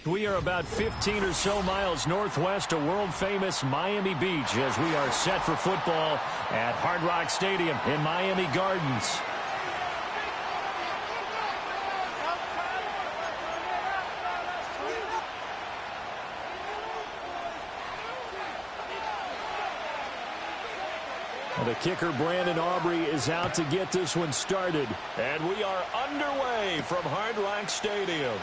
We are about 15 or so miles northwest of world-famous Miami Beach as we are set for football at Hard Rock Stadium in Miami Gardens. The kicker, Brandon Aubrey, is out to get this one started. And we are underway from Hard Rock Stadium.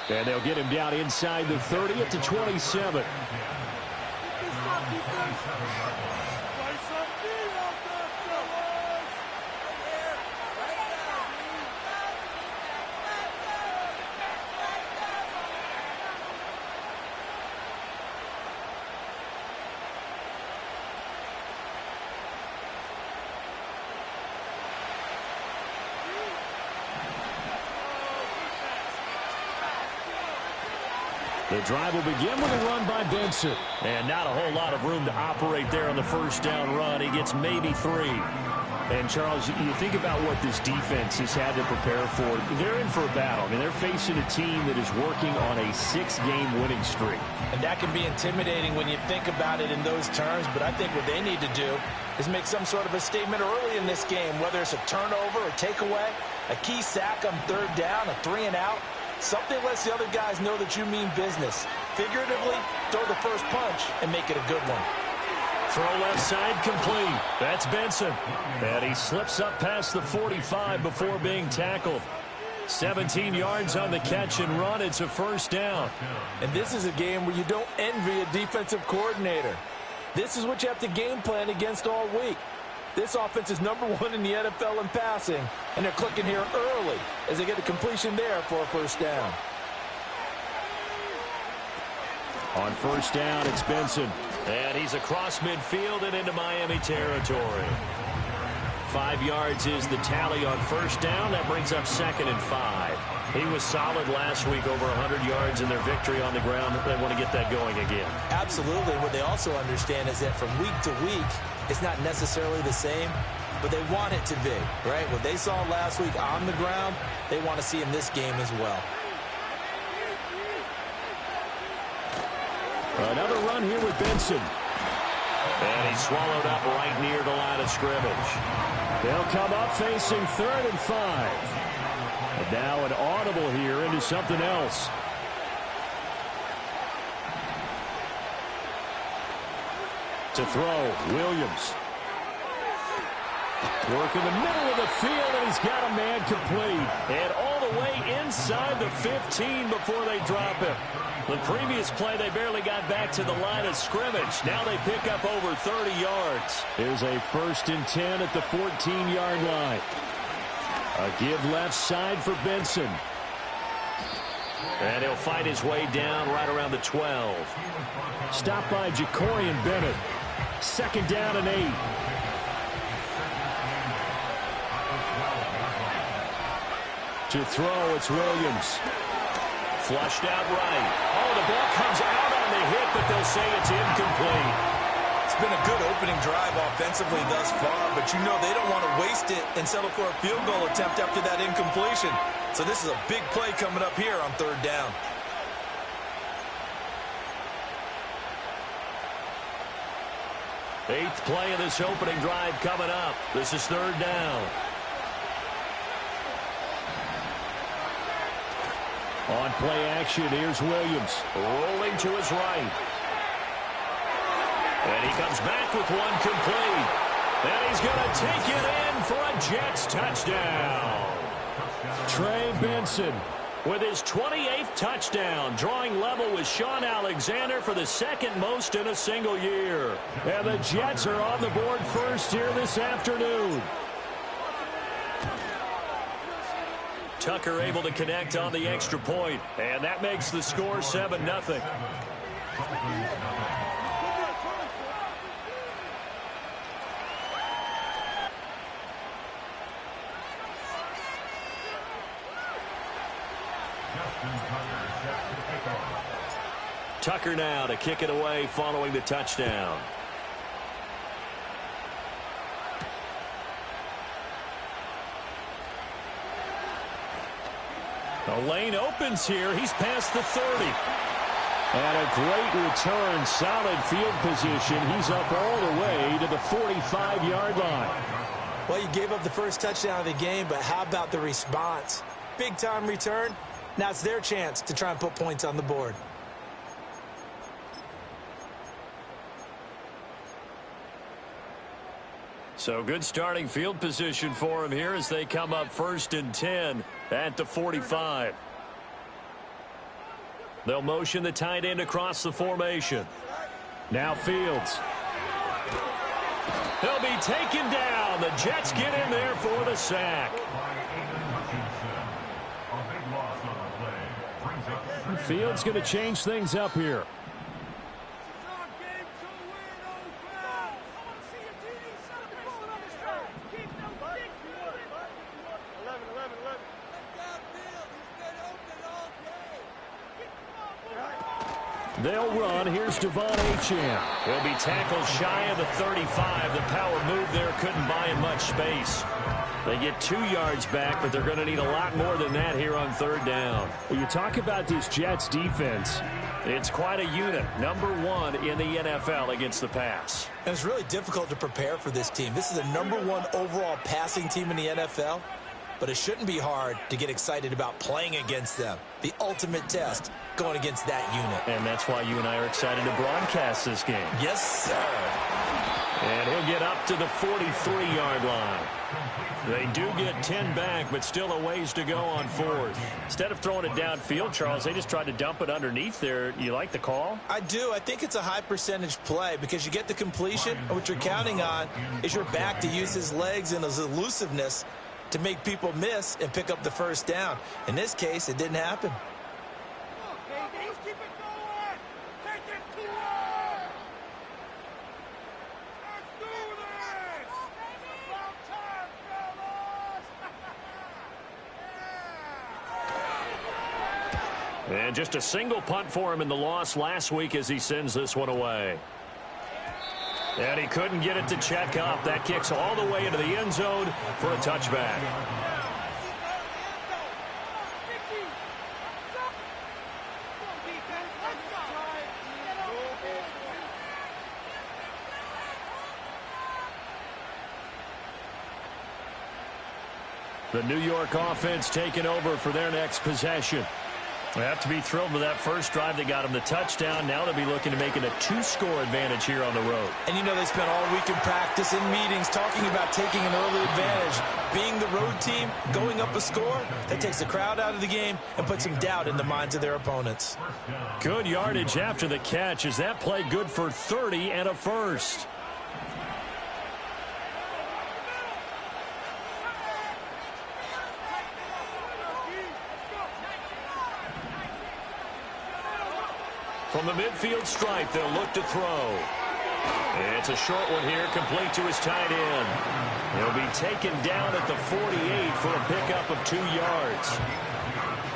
And they'll get him down inside the 30 at the 27. The drive will begin with a run by Benson. And not a whole lot of room to operate there on the first down run. He gets maybe 3. And, Charles, you think about what this defense has had to prepare for. They're in for a battle. I mean, they're facing a team that is working on a 6-game winning streak. And that can be intimidating when you think about it in those terms. But I think what they need to do is make some sort of a statement early in this game, whether it's a turnover or takeaway, a key sack on third down, a 3-and-out. Something lets the other guys know that you mean business. Figuratively, throw the first punch and make it a good one. Throw left side complete. That's Benson. And he slips up past the 45 before being tackled. 17 yards on the catch and run. It's a first down. And this is a game where you don't envy a defensive coordinator. This is what you have to game plan against all week. This offense is #1 in the NFL in passing, and they're clicking here early as they get a completion there for a first down. On first down, it's Benson. And he's across midfield and into Miami territory. 5 yards is the tally on first down. That brings up 2nd and 5. He was solid last week, over 100 yards in their victory on the ground. They want to get that going again. Absolutely. What they also understand is that from week to week, it's not necessarily the same, but they want it to be, right? What they saw last week on the ground, they want to see in this game as well. Another run here with Benson. And he's swallowed up right near the line of scrimmage. They'll come up facing 3rd and 5. And now an audible here into something else. To throw, Williams. Work in the middle of the field, and he's got a man complete. And all the way inside the 15 before they drop him. The previous play, they barely got back to the line of scrimmage. Now they pick up over 30 yards. There's a 1st and 10 at the 14-yard line. A give left side for Benson. And he'll fight his way down right around the 12. Stopped by Jacorian Bennett. 2nd down and 8. To throw, it's Williams. Flushed out right. Oh, the ball comes out on the hit, but they'll say it's incomplete. It's been a good opening drive offensively thus far, but you know they don't want to waste it and settle for a field goal attempt after that incompletion. So this is a big play coming up here on 3rd down. Eighth play of this opening drive coming up. This is 3rd down. On play action, here's Williams. Rolling to his right. And he comes back with one complete. And he's going to take it in for a Jets touchdown. Trey Benson with his 28th touchdown, drawing level with Sean Alexander for the 2nd most in a single year. And the Jets are on the board first here this afternoon. Tucker able to connect on the extra point, and that makes the score 7-0. Tucker now to kick it away following the touchdown. The lane opens here. He's past the 30. And a great return, solid field position. He's up all the way to the 45-yard line. Well, you gave up the first touchdown of the game, but how about the response? Big-time return. Now it's their chance to try and put points on the board. So good starting field position for him here as they come up 1st and 10 at the 45. They'll motion the tight end across the formation. Now Fields. He'll be taken down. The Jets get in there for the sack. Fields going to change things up here. They'll run. Here's Devon Achane. He'll be tackled shy of the 35. The power move there couldn't buy him much space. They get 2 yards back, but they're going to need a lot more than that here on 3rd down. Well, you talk about this Jets defense. It's quite a unit. Number 1 in the NFL against the pass. And it's really difficult to prepare for this team. This is the number 1 overall passing team in the NFL. But it shouldn't be hard to get excited about playing against them. The ultimate test going against that unit. And that's why you and I are excited to broadcast this game. Yes, sir. And he'll get up to the 43-yard line. They do get 10 back, but still a ways to go on 4th. Instead of throwing it downfield, Charles, they just tried to dump it underneath there. You like the call? I do. I think it's a high percentage play because you get the completion. And what you're counting on is your back to use his legs and his elusiveness to make people miss and pick up the 1st down. In this case, it didn't happen. And just a single punt for him in the loss last week as he sends this one away. And he couldn't get it to check up. That kicks all the way into the end zone for a touchback. The New York offense taking over for their next possession. They have to be thrilled with that first drive. They got him the touchdown. Now they'll be looking to make it a 2-score advantage here on the road. And you know they spent all week in practice, in meetings, talking about taking an early advantage. Being the road team, going up a score, that takes the crowd out of the game and puts some doubt in the minds of their opponents. Good yardage after the catch. Is that play good for 30 and a first? From the midfield stripe, they'll look to throw. It's a short one here, complete to his tight end. He'll be taken down at the 48 for a pickup of 2 yards.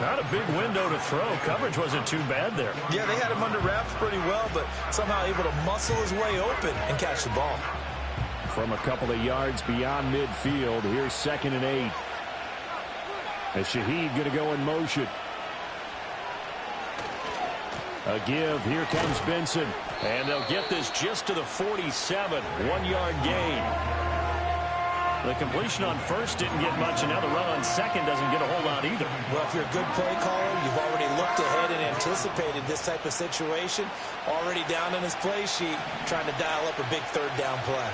Not a big window to throw. Coverage wasn't too bad there. Yeah, they had him under wraps pretty well, but somehow able to muscle his way open and catch the ball. From a couple of yards beyond midfield, here's 2nd and 8. As Shaheed going to go in motion. A give. Here comes Benson. And they'll get this just to the 47. 1-yard gain. The completion on first didn't get much, and now the run on second doesn't get a whole lot either. Well, if you're a good play caller, you've already looked ahead and anticipated this type of situation. Already down in his play sheet, trying to dial up a big 3rd down play.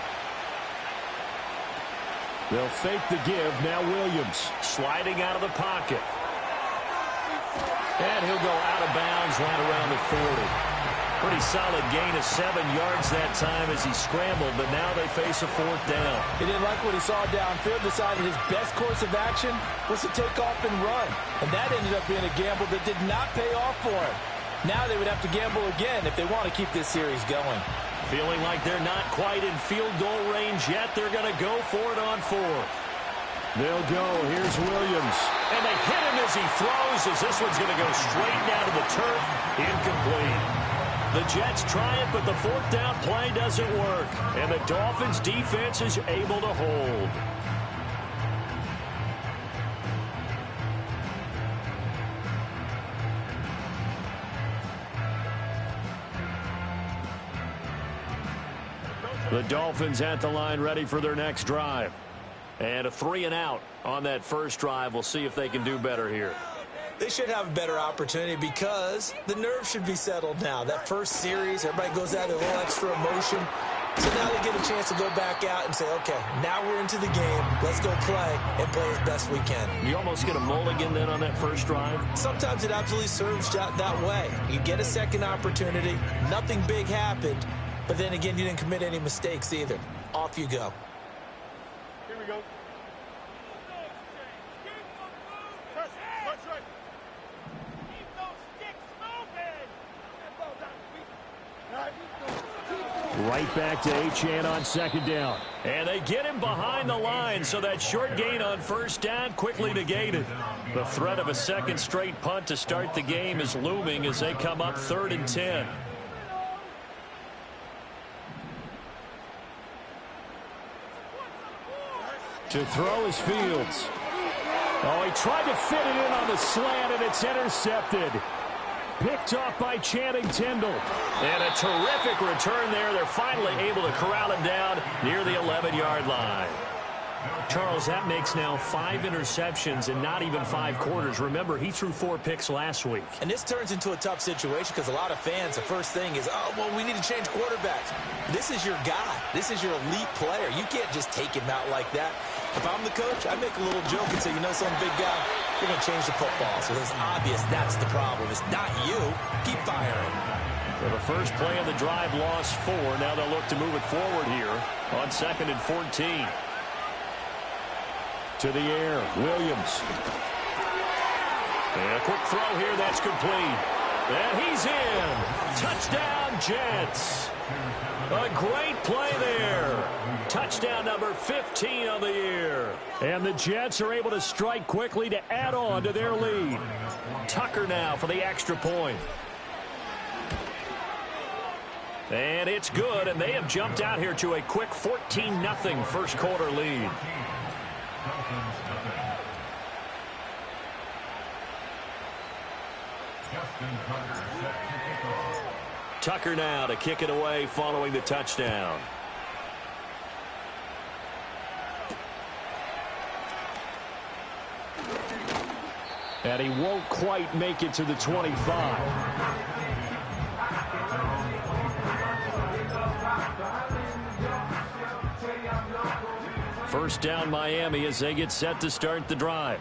They'll fake the give. Now Williams sliding out of the pocket. And he'll go out of bounds right around the 40. Pretty solid gain of 7 yards that time as he scrambled, but now they face a 4th down. He didn't like what he saw downfield, decided his best course of action was to take off and run. And that ended up being a gamble that did not pay off for him. Now they would have to gamble again if they want to keep this series going. Feeling like they're not quite in field goal range yet, they're going to go for it on 4th. They'll go. Here's Williams. And they hit him as he throws, as this one's going to go straight down to the turf. Incomplete. The Jets try it, but the 4th down play doesn't work. And the Dolphins' defense is able to hold. The Dolphins at the line ready for their next drive. And a 3-and-out on that first drive. We'll see if they can do better here. They should have a better opportunity because the nerves should be settled now. That first series, everybody goes out with a little extra emotion. So now they get a chance to go back out and say, okay, now we're into the game. Let's go play and play as best we can. You almost get a mulligan then on that first drive? Sometimes it absolutely serves that way. You get a second opportunity. Nothing big happened. But then again, you didn't commit any mistakes either. Off you go. Here we go. Right back to Achane on second down. And they get him behind the line, so that short gain on first down quickly negated. The threat of a second straight punt to start the game is looming as they come up 3rd and 10. To throw is Fields. Oh, he tried to fit it in on the slant, and it's intercepted. Picked off by Channing Tindall. And a terrific return there. They're finally able to corral him down near the 11-yard line. Charles, that makes now 5 interceptions in not even 5 quarters. Remember, he threw 4 picks last week. And this turns into a tough situation because a lot of fans, the first thing is, oh, well, we need to change quarterbacks. This is your guy. This is your elite player. You can't just take him out like that. If I'm the coach, I make a little joke and say, you know, some big guy, we're going to change the football. So it's obvious that's the problem. It's not you. Keep firing. Well, the first play of the drive lost 4. Now they'll look to move it forward here on 2nd and 14. To the air, Williams. And a quick throw here, that's complete. And he's in. Touchdown, Jets. A great play there. Touchdown number 15 of the year. And the Jets are able to strike quickly to add on to their lead. Tucker now for the extra point. And it's good, and they have jumped out here to a quick 14-0 first quarter lead. Tucker now to kick it away following the touchdown. And he won't quite make it to the 25. First down Miami as they get set to start the drive.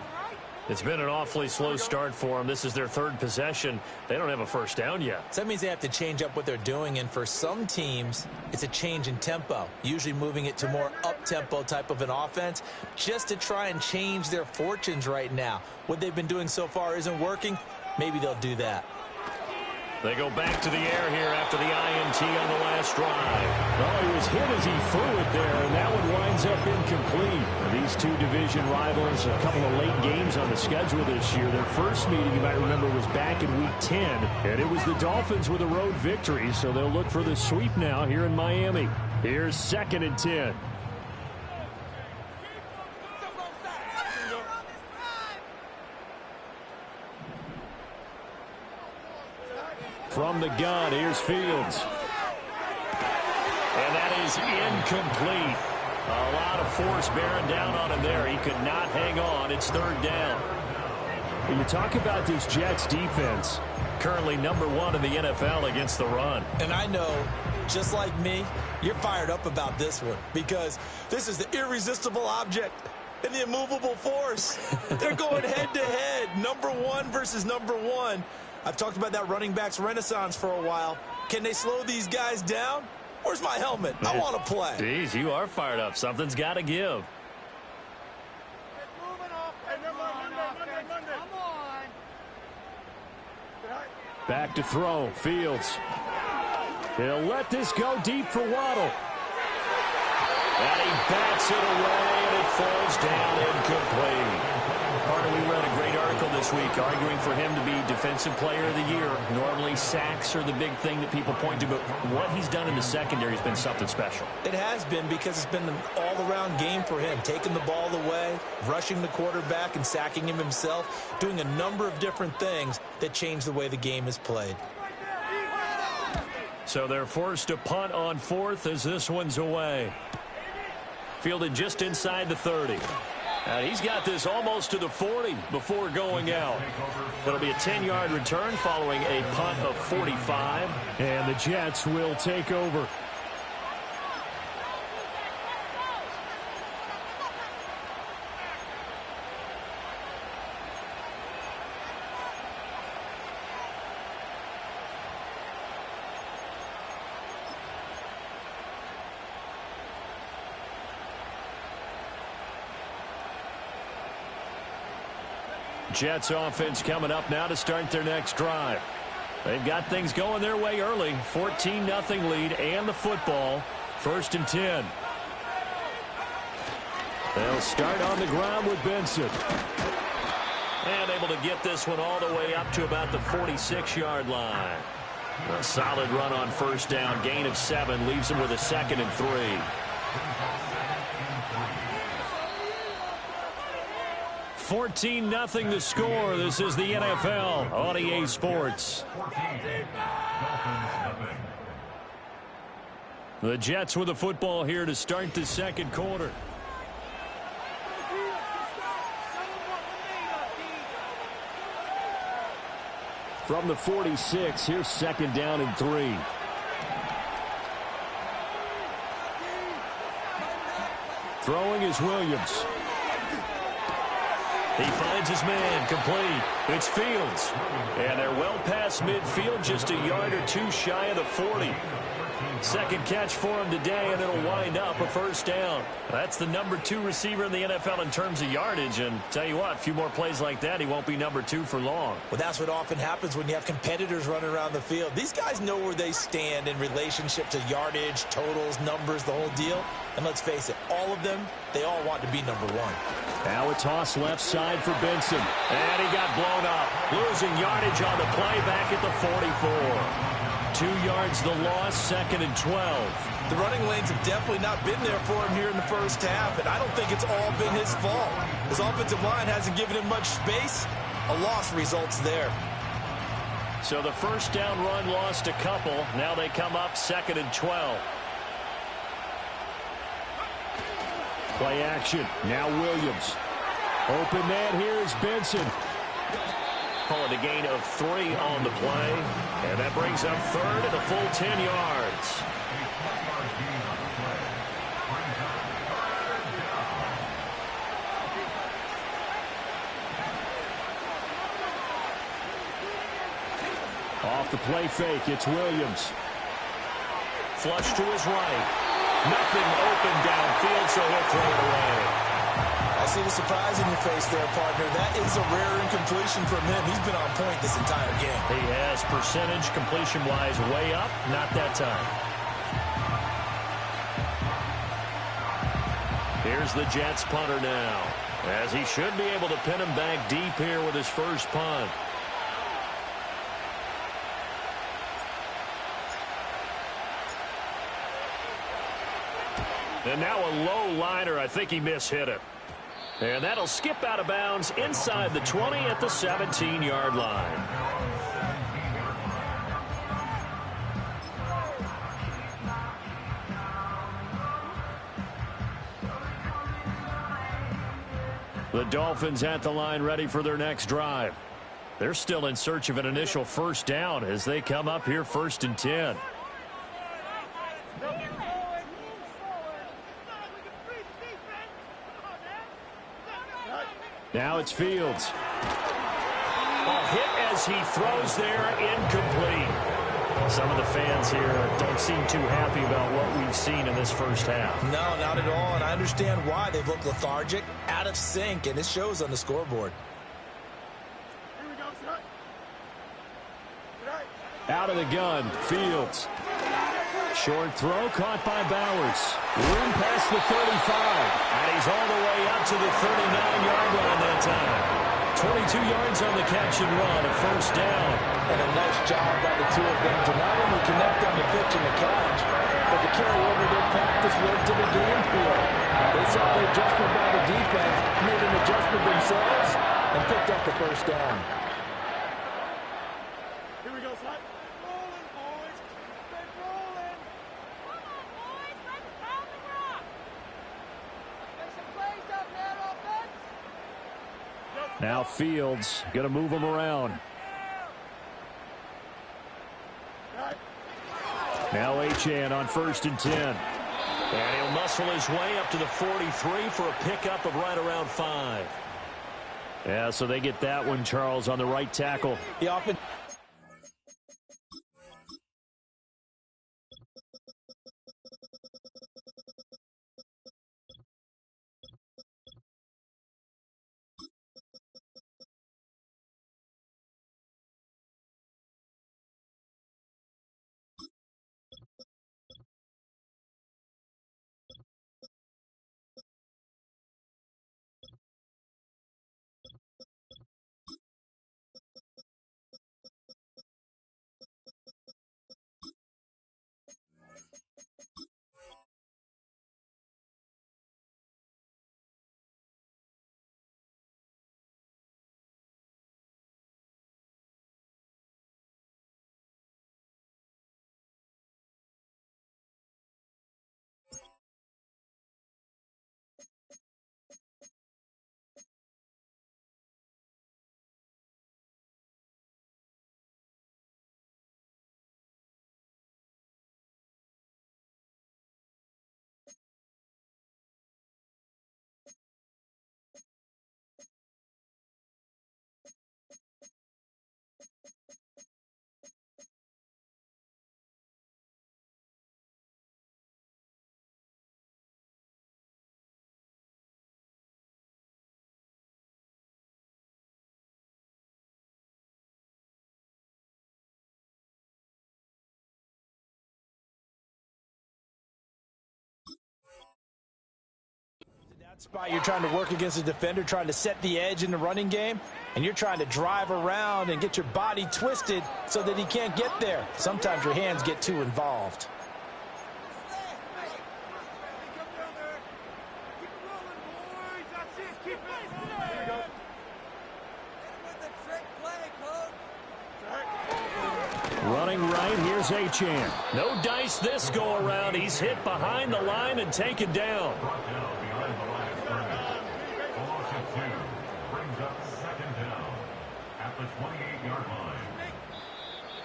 It's been an awfully slow start for them. This is their 3rd possession. They don't have a first down yet. So that means they have to change up what they're doing, and for some teams, it's a change in tempo, usually moving it to more up-tempo type of an offense just to try and change their fortunes right now. What they've been doing so far isn't working. Maybe they'll do that. They go back to the air here after the INT on the last drive. Well, he was hit as he threw it there, and that one winds up incomplete. These two division rivals, a couple of late games on the schedule this year. Their first meeting, you might remember, was back in Week 10, and it was the Dolphins with a road victory, so they'll look for the sweep now here in Miami. Here's 2nd and 10. From the gun, here's Fields. And that is incomplete. A lot of force bearing down on him there. He could not hang on. It's 3rd down. When you talk about this Jets defense, currently number 1 in the NFL against the run. And I know, just like me, you're fired up about this one because this is the irresistible object and the immovable force. They're going head-to-head, number 1 versus number 1. I've talked about that running backs renaissance for a while. Can they slow these guys down? Where's my helmet? I want to play. Jeez, you are fired up. Something's got to give. Back to throw. Fields. He'll let this go deep for Waddle. And he bats it away, and it falls down incomplete. Carter, we read a great article this week arguing for him to be Defensive Player of the Year. Normally, sacks are the big thing that people point to, but what he's done in the secondary has been something special. It has been because it's been an all-around game for him, taking the ball away, rushing the quarterback and sacking him himself, doing a number of different things that change the way the game is played. So they're forced to punt on fourth as this one's away. Fielded just inside the 30. And he's got this almost to the 40 before going out. It'll be a 10-yard return following a punt of 45. And the Jets will take over. Jets offense coming up now to start their next drive. They've got things going their way early. 14-0 lead and the football. 1st and 10. They'll start on the ground with Benson. And able to get this one all the way up to about the 46-yard line. A solid run on 1st down. Gain of 7 leaves them with a 2nd and 3. 14-0 the score. This is the NFL on EA Sports. The Jets with the football here to start the 2nd quarter. From the 46, here's 2nd down and 3. Throwing is Williams. He finds his man, complete. It's Fields. And they're well past midfield, just a yard or two shy of the 40. 2nd catch for him today, and it'll wind up a 1st down. That's the number 2 receiver in the NFL in terms of yardage, and tell you what, a few more plays like that, he won't be number 2 for long. Well, that's what often happens when you have competitors running around the field. These guys know where they stand in relationship to yardage, totals, numbers, the whole deal. And let's face it, all of them, they all want to be number 1. Now a toss left side for Benson. And he got blown up. Losing yardage on the play back at the 44. 2 yards the loss, 2nd and 12. The running lanes have definitely not been there for him here in the first half, and I don't think it's all been his fault. His offensive line hasn't given him much space. A loss results there. So the 1st down run lost a couple. Now they come up 2nd and 12. Play action. Now Williams. Open man here is Benson. Calling a gain of 3 on the play. And that brings up 3rd and a full 10 yards. Off the play fake, it's Williams. Flush to his right. Nothing open downfield, so he'll throw it away. I see the surprise in your face there, partner. That is a rare incompletion from him. He's been on point this entire game. He has percentage completion-wise way up. Not that time. Here's the Jets punter now, as he should be able to pin him back deep here with his first punt. And now a low liner. I think he mishit it. And that'll skip out of bounds inside the 20 at the 17-yard line. The Dolphins at the line ready for their next drive. They're still in search of an initial 1st down as they come up here 1st and 10. Now it's Fields. A hit as he throws there, incomplete. Some of the fans here don't seem too happy about what we've seen in this first half. No, not at all, and I understand why. They've looked lethargic, out of sync, and it shows on the scoreboard. Out of the gun, Fields. Short throw caught by Bowers. Room past the 35. And he's all the way up to the 39-yard line that time. 22 yards on the catch and run, a 1st down. And a nice job by the 2 of them to not only connect on the pitch and the catch, but to carry over their practice work to the game field. They saw the adjustment by the defense, made an adjustment themselves, and picked up the 1st down. Here we go, son. Rolling, boys. Stay Now Fields going to move him around. Now Achane on 1st and 10. And he'll muscle his way up to the 43 for a pickup of right around 5. Yeah, so they get that one, Charles, on the right tackle. The offense. That spot, you're trying to work against a defender, trying to set the edge in the running game, and you're trying to drive around and get your body twisted so that he can't get there. Sometimes your hands get too involved. Running right, here's Achane. No dice this go around. He's hit behind the line and taken down.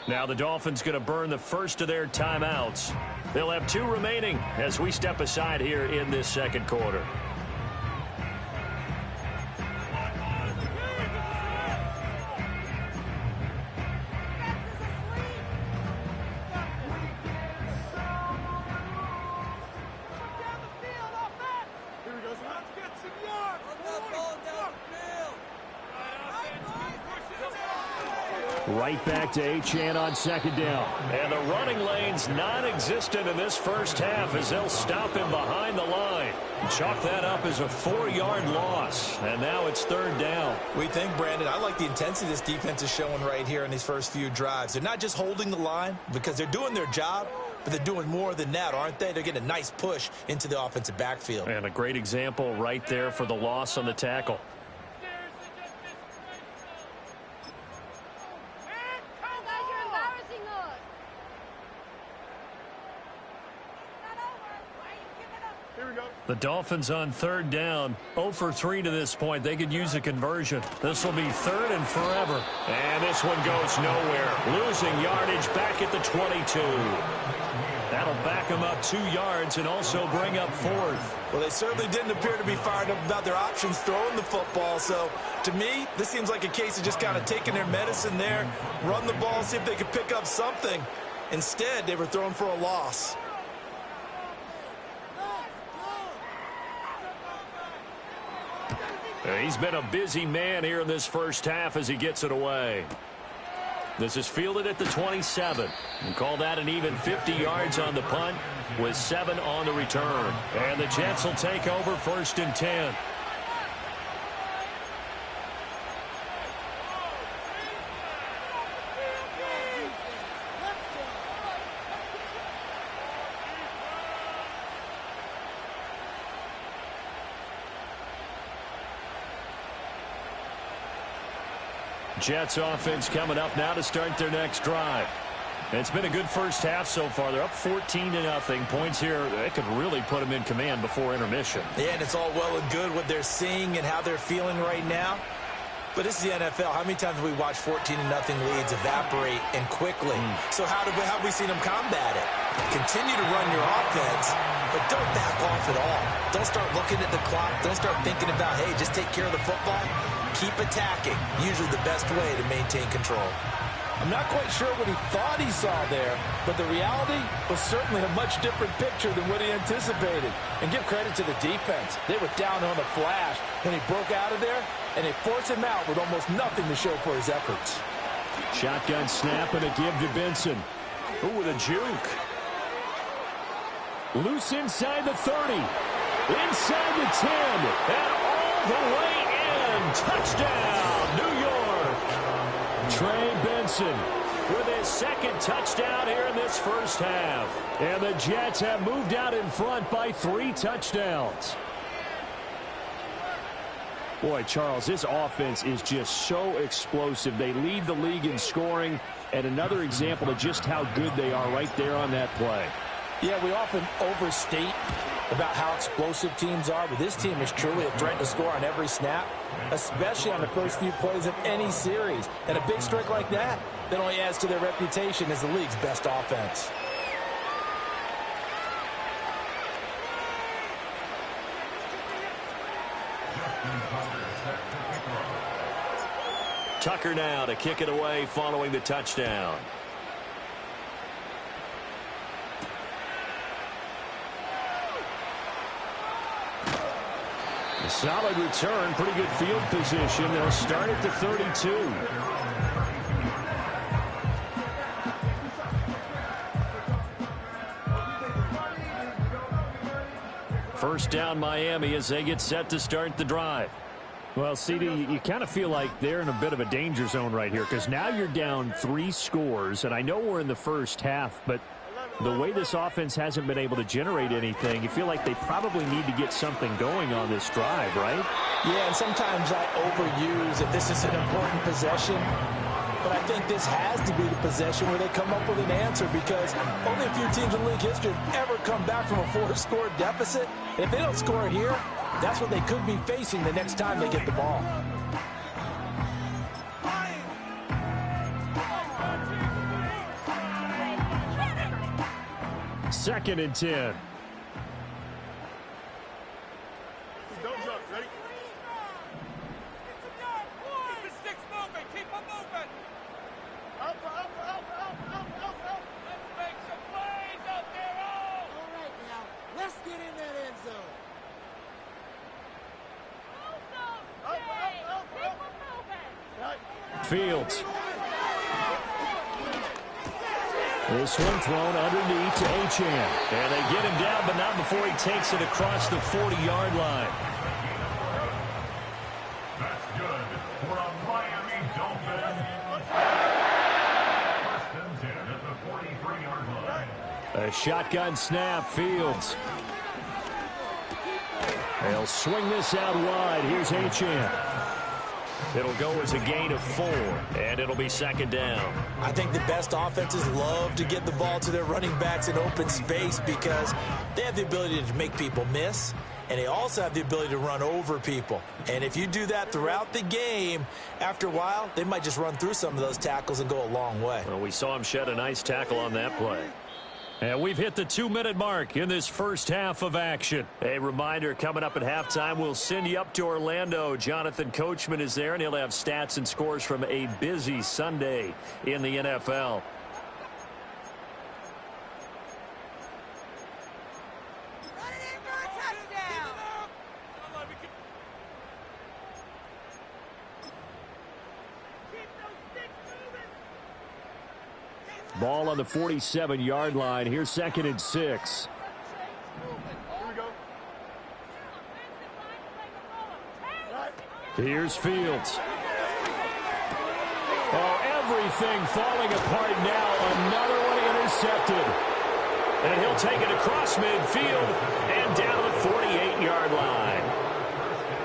Now the Dolphins going to burn the first of their timeouts. They'll have 2 remaining as we step aside here in this second quarter. Right back to Achane on 2nd down. And the running lane's non-existent in this first half as they'll stop him behind the line. Chalk that up as a 4-yard loss. And now it's 3rd down. We think, Brandon, I like the intensity this defense is showing right here in these first few drives. They're not just holding the line because they're doing their job, but they're doing more than that, aren't they? They're getting a nice push into the offensive backfield. And a great example right there for the loss on the tackle. The Dolphins on 3rd down, 0 for 3 to this point. They could use a conversion. This will be 3rd and forever. And this one goes nowhere. Losing yardage back at the 22. That'll back them up 2 yards and also bring up 4th. Well, they certainly didn't appear to be fired up about their options throwing the football. So, to me, this seems like a case of just kind of taking their medicine there, run the ball, see if they could pick up something. Instead, they were throwing for a loss. He's been a busy man here in this first half as he gets it away. This is fielded at the 27. And call that an even 50 yards on the punt with 7 on the return. And the Jets will take over 1st and 10. Jets offense coming up now to start their next drive. It's been a good first half so far. They're up 14-0. Points here, they could really put them in command before intermission. Yeah, and it's all well and good what they're seeing and how they're feeling right now. But this is the NFL. How many times have we watched 14-0 leads evaporate and quickly? So how have we seen them combat it? Continue to run your offense, but don't back off at all. Don't start looking at the clock. Don't start thinking about, hey, just take care of the football. Keep attacking. Usually the best way to maintain control. I'm not quite sure what he thought he saw there, but the reality was certainly a much different picture than what he anticipated. And give credit to the defense. They were down on the flash when he broke out of there, and they forced him out with almost nothing to show for his efforts. Shotgun snap and a give to Benson. Ooh, with a juke. Loose inside the 30. Inside the 10. And all the way in. Touchdown, New York. Trey Benson with his second touchdown here in this first half. And the Jets have moved out in front by 3 touchdowns. Boy, Charles, this offense is just so explosive. They lead the league in scoring, and another example of just how good they are right there on that play. Yeah, we often overstate about how explosive teams are, but this team is truly a threat to score on every snap, especially on the first few plays of any series. And a big streak like that only adds to their reputation as the league's best offense. Tucker now to kick it away following the touchdown. A solid return, pretty good field position. They'll start at the 32. First down Miami as they get set to start the drive. Well, CD, you kind of feel like they're in a bit of a danger zone right here because now you're down 3 scores, and I know we're in the first half, but the way this offense hasn't been able to generate anything, you feel like they probably need to get something going on this drive, right? Yeah, and sometimes I overuse that this is an important possession, but I think this has to be the possession where they come up with an answer because only a few teams in league history have ever come back from a 4-score deficit. And if they don't score here, that's what they could be facing the next time they get the ball. Second and 10. Don't jump. Ready? Keep the sticks moving. Keep them moving. Up. Let's make some plays out there. All right, now, let's get in that end zone. Fields. This one thrown underneath to Achane. And they get him down, but not before he takes it across the 40-yard line. That's good for a Miami Dolphin. First and 10 at the 43-yard line. A shotgun snap, Fields. They'll swing this out wide. Here's Achane. It'll go as a gain of 4, and it'll be second down. I think the best offenses love to get the ball to their running backs in open space because they have the ability to make people miss, and they also have the ability to run over people. And if you do that throughout the game, after a while, they might just run through some of those tackles and go a long way. Well, we saw him shed a nice tackle on that play. And we've hit the 2-minute mark in this first half of action. A reminder, coming up at halftime, we'll send you up to Orlando. Jonathan Coachman is there, and he'll have stats and scores from a busy Sunday in the NFL. Ball on the 47-yard line. Here's second and 6. Here we go. Here's Fields. Oh, everything falling apart now. Another one intercepted. And he'll take it across midfield and down to the 48-yard line.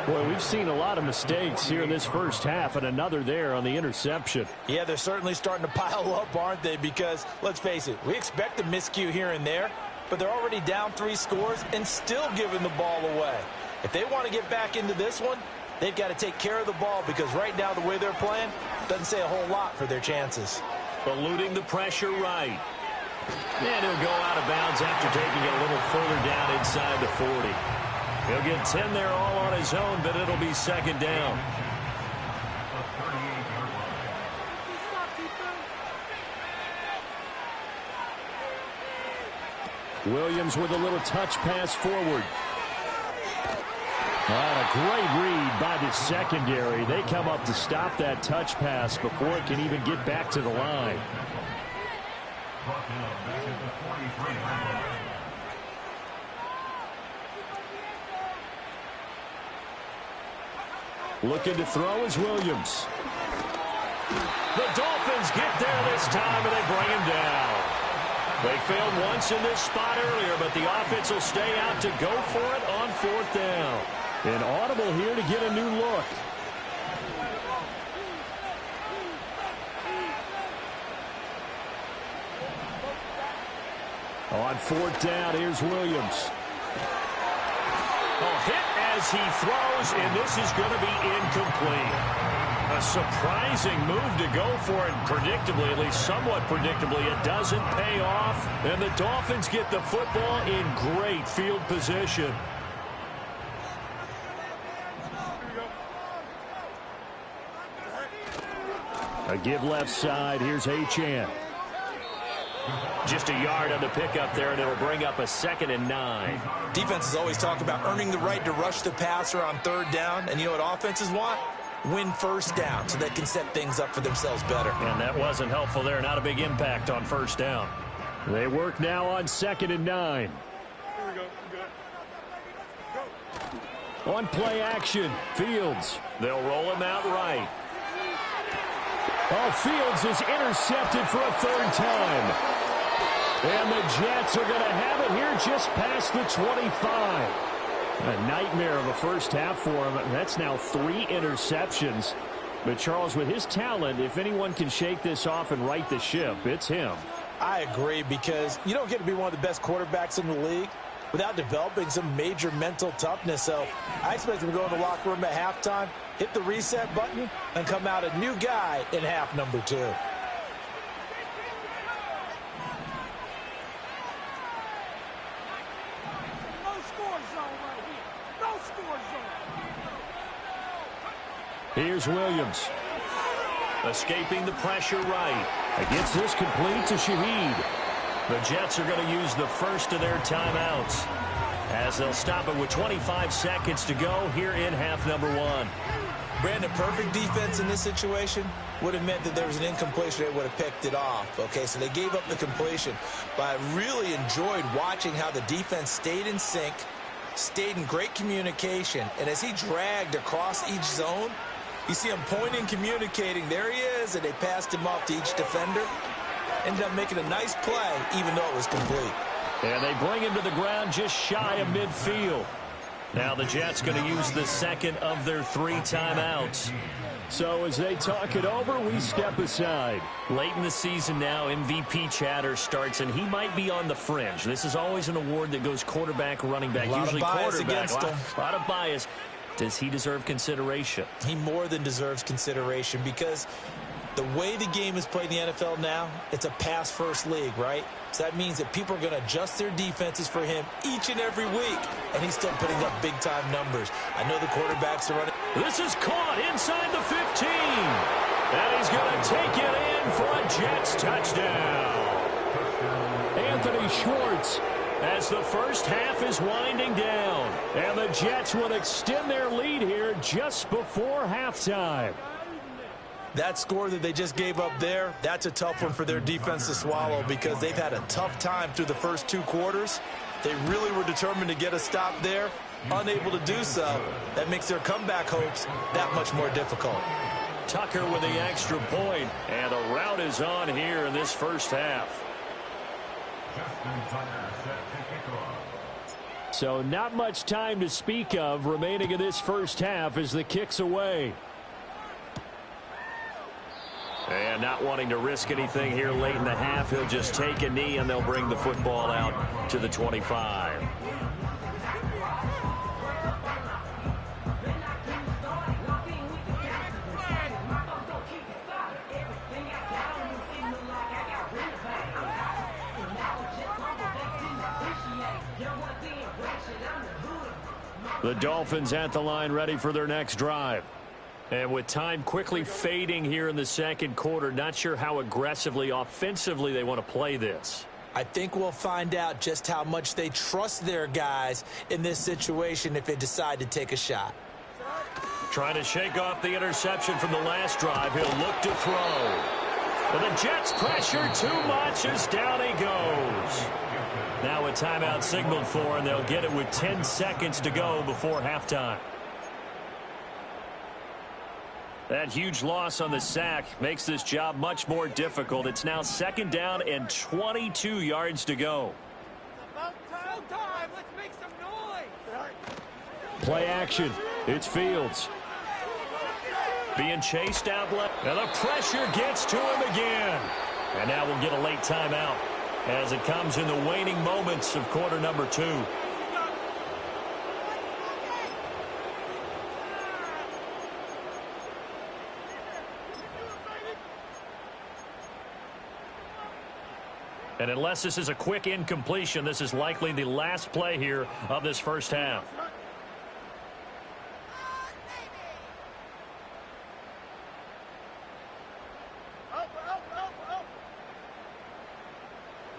Boy, we've seen a lot of mistakes here in this first half, and another there on the interception. Yeah, they're certainly starting to pile up, aren't they? Because, let's face it, we expect a miscue here and there, but they're already down 3 scores and still giving the ball away. If they want to get back into this one, They've got to take care of the ball because right now the way they're playing doesn't say a whole lot for their chances. Eluding the pressure right. And he'll go out of bounds after taking it a little further down inside the 40. He'll get 10 there all on his own, but it'll be second down. Williams with a little touch pass forward. A great read by the secondary. They come up to stop that touch pass before it can even get back to the line. Looking to throw is Williams. The Dolphins get there this time, and they bring him down. They failed once in this spot earlier, but the offense will stay out to go for it on fourth down. An audible here to get a new look. On fourth down, here's Williams. Hit as he throws, and this is going to be incomplete. A surprising move to go for it, predictably, at least somewhat predictably, it doesn't pay off, and the Dolphins get the football in great field position. A give left side. Here's Achane. Just a yard on the pickup there, and it'll bring up a 2nd and 9. Defenses always talk about earning the right to rush the passer on third down, and you know what offenses want? Win first down so they can set things up for themselves better. And that wasn't helpful there. Not a big impact on first down. They work now on 2nd and 9. Here we go. Go. On play action, Fields. They'll roll him out right. Fields is intercepted for a 3rd time. And the Jets are going to have it here just past the 25. A nightmare of a first half for him. That's now 3 interceptions. But Charles, with his talent, if anyone can shake this off and right the ship, it's him. I agree, because you don't get to be one of the best quarterbacks in the league without developing some major mental toughness. So I expect him to go in the locker room at halftime, hit the reset button, and come out a new guy in half number 2. Here's Williams. Escaping the pressure right. Gets this complete to Shaheed. The Jets are going to use the first of their timeouts as they'll stop it with 25 seconds to go here in half number 1. Brandon, perfect defense in this situation would have meant that there was an incompletion that would have picked it off. Okay, so they gave up the completion. But I really enjoyed watching how the defense stayed in sync, stayed in great communication, and as he dragged across each zone, you see him pointing, communicating. There he is, and they passed him off to each defender. Ended up making a nice play, even though it was complete. And they bring him to the ground just shy of midfield. Now the Jets going to use the second of their 3 timeouts. So as they talk it over, we step aside. Late in the season now, MVP chatter starts, and he might be on the fringe. This is always an award that goes quarterback, running back, usually quarterback. A lot of bias. Does he deserve consideration? He more than deserves consideration, because the way the game is played in the NFL now, it's a pass-first league, right? So that means that people are going to adjust their defenses for him each and every week, and he's still putting up big-time numbers. I know the quarterbacks are running. This is caught inside the 15. And he's going to take it in for a Jets touchdown. Anthony Schwartz. As the first half is winding down. And the Jets will extend their lead here just before halftime. That score that they just gave up there, that's a tough one for their defense to swallow, because they've had a tough time through the first 2 quarters. They really were determined to get a stop there, unable to do so. That makes their comeback hopes that much more difficult. Tucker with the extra point, and the route is on here in this first half. So not much time to speak of remaining in this first half as the kick's away. And not wanting to risk anything here late in the half, he'll just take a knee, and they'll bring the football out to the 25. The Dolphins at the line ready for their next drive. And with time quickly fading here in the second quarter, not sure how aggressively, offensively they want to play this. I think we'll find out just how much they trust their guys in this situation if they decide to take a shot. Trying to shake off the interception from the last drive. He'll look to throw. But the Jets pressure too much as down he goes. Now a timeout signaled for, and they'll get it with 10 seconds to go before halftime. That huge loss on the sack makes this job much more difficult. It's now 2nd down and 22 yards to go. About time. Let's make some noise. Play action. It's Fields. Being chased out left. And the pressure gets to him again. And now we'll get a late timeout as it comes in the waning moments of quarter number 2. And unless this is a quick incompletion, this is likely the last play here of this first half.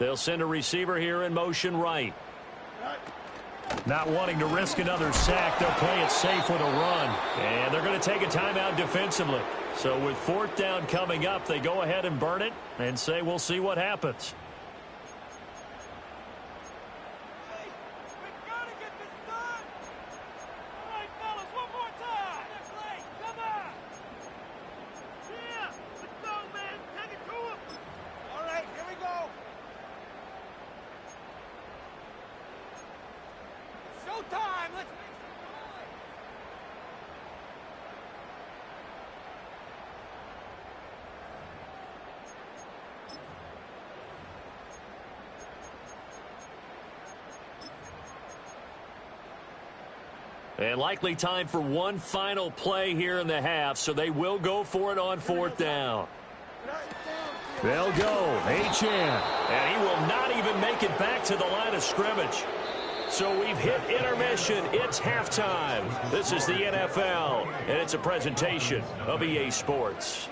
They'll send a receiver here in motion right. Not wanting to risk another sack, they'll play it safe with a run. And they're going to take a timeout defensively. So with 4th down coming up, they go ahead and burn it and say we'll see what happens. And likely time for one final play here in the half, so they will go for it on 4th down. They'll go. Achane. And he will not even make it back to the line of scrimmage. So we've hit intermission. It's halftime. This is the NFL, and it's a presentation of EA Sports.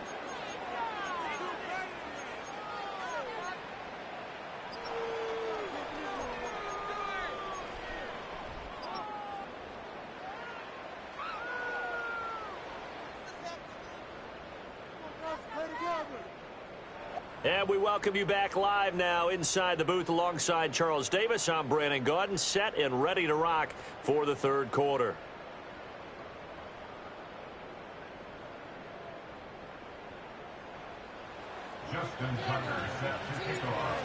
And we welcome you back live now inside the booth alongside Charles Davis. I'm Brandon Gaudin, set and ready to rock for the 3rd quarter. Justin Tucker set to kick off.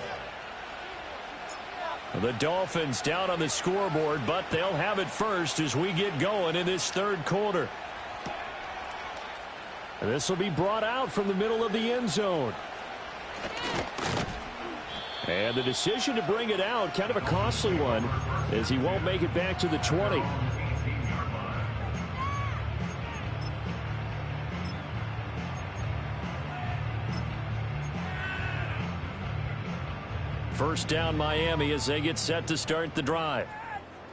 The Dolphins down on the scoreboard, but they'll have it first as we get going in this 3rd quarter. And this will be brought out from the middle of the end zone. And the decision to bring it out, kind of a costly one, as he won't make it back to the 20. First down Miami as they get set to start the drive.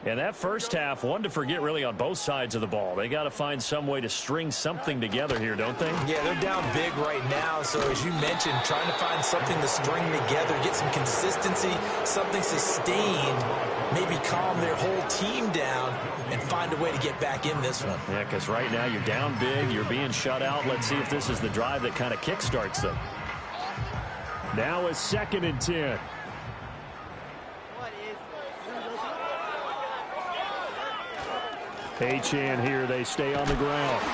And that first half, one to forget really on both sides of the ball. They got to find some way to string something together here, don't they? Yeah, they're down big right now. So as you mentioned, trying to find something to string together, get some consistency, something sustained, maybe calm their whole team down and find a way to get back in this one. Yeah, because right now you're down big, you're being shut out. Let's see if this is the drive that kind of kickstarts them. Now a 2nd and 10. Achane here, they stay on the ground.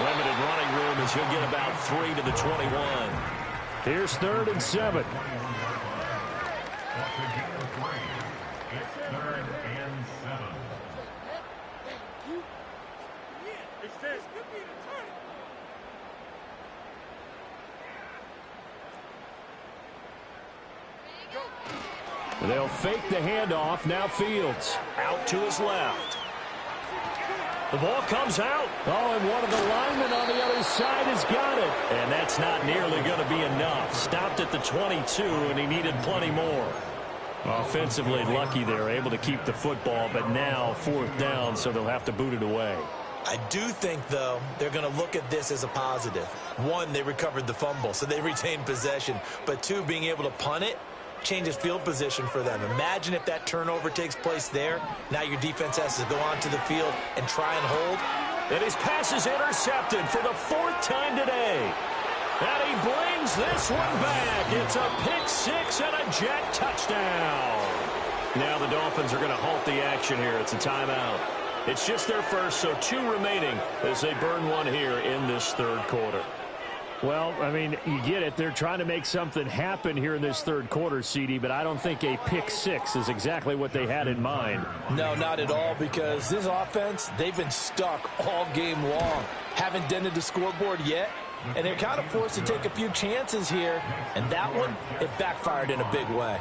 Limited running room as he'll get about 3 to the 21. Here's 3rd and 7. It's 3rd and 7. They'll fake the handoff. Now Fields out to his left. The ball comes out. Oh, and one of the linemen on the other side has got it. And that's not nearly going to be enough. Stopped at the 22, and he needed plenty more. Offensively lucky they're able to keep the football, but now 4th down, so they'll have to boot it away. I do think, though, they're going to look at this as a positive. 1, they recovered the fumble, so they retained possession. But 2, being able to punt it changes field position for them. Imagine if that turnover takes place there. Now your defense has to go onto the field and try and hold. And his pass is intercepted for the 4th time today. And he brings this one back. It's a pick 6 and a Jet touchdown. Now the Dolphins are going to halt the action here. It's a timeout. It's just their first, so 2 remaining as they burn one here in this 3rd quarter. Well, I mean, you get it. They're trying to make something happen here in this 3rd quarter, CD, but I don't think a pick 6 is exactly what they had in mind. No, not at all, because this offense, they've been stuck all game long. Haven't dented the scoreboard yet, and they're kind of forced to take a few chances here, and that one, it backfired in a big way.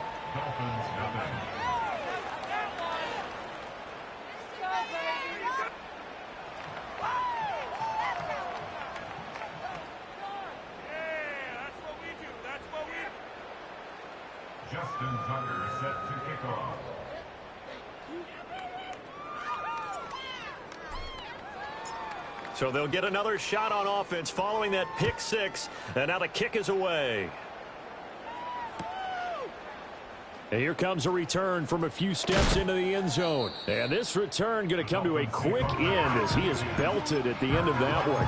Justin Tucker set to kick off. So they'll get another shot on offense following that pick 6, and now the kick is away. And here comes a return from a few steps into the end zone. And this return going to come to a quick end as he is belted at the end of that one.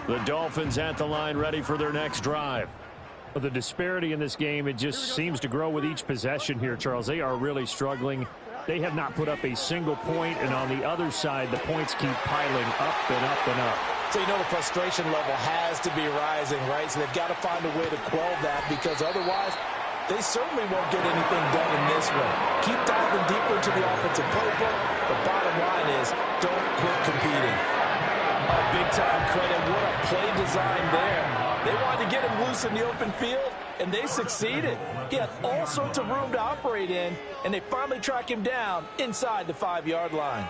The Dolphins at the line ready for their next drive. The disparity in this game, it just seems to grow with each possession here, Charles. They are really struggling. They have not put up a single point, and on the other side, the points keep piling up and up and up. So you know the frustration level has to be rising, right? So they've got to find a way to quell that, because otherwise they certainly won't get anything done in this one. Keep diving deeper into the offensive playbook. The bottom line is don't quit competing. Big-time credit. What a play design there. They wanted to get him loose in the open field, and they succeeded. He had all sorts of room to operate in, and they finally track him down inside the 5-yard line.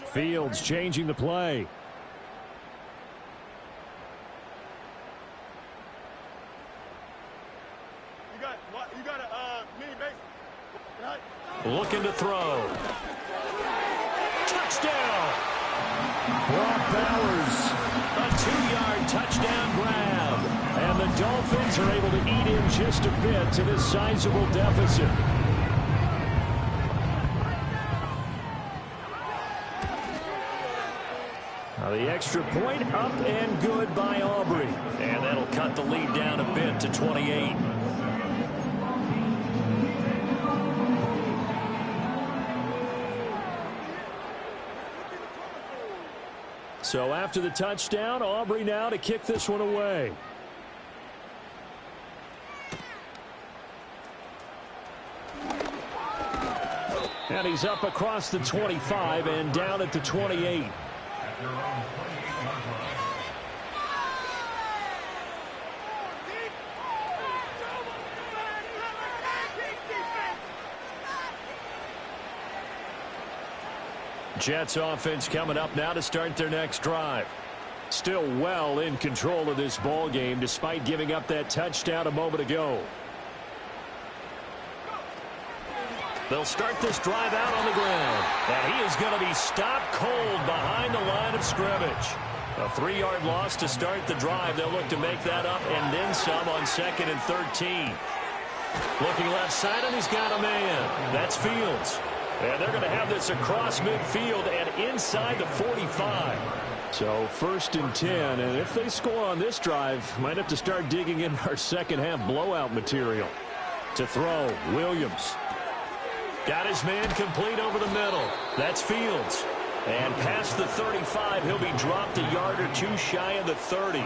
Fields changing the play. You got a mini base. Looking to throw. Touchdown! Brock Bowers. A 2-yard touchdown grab. And the Dolphins are able to eat in just a bit to this sizable deficit. Now the extra point up and good by Aubrey. And that'll cut the lead down a bit to 28. So after the touchdown, Aubrey now to kick this one away. And he's up across the 25 and down at the 28. Jets offense coming up now to start their next drive. Still well in control of this ball game despite giving up that touchdown a moment ago. They'll start this drive out on the ground. And he is going to be stopped cold behind the line of scrimmage. A 3-yard loss to start the drive. They'll look to make that up and then some on 2nd and 13. Looking left side, and he's got a man. That's Fields. And they're going to have this across midfield and inside the 45. So 1st and 10, and if they score on this drive, might have to start digging in our second half blowout material. To throw, Williams. Got his man complete over the middle. That's Fields. And past the 35, he'll be dropped a yard or two shy of the 30.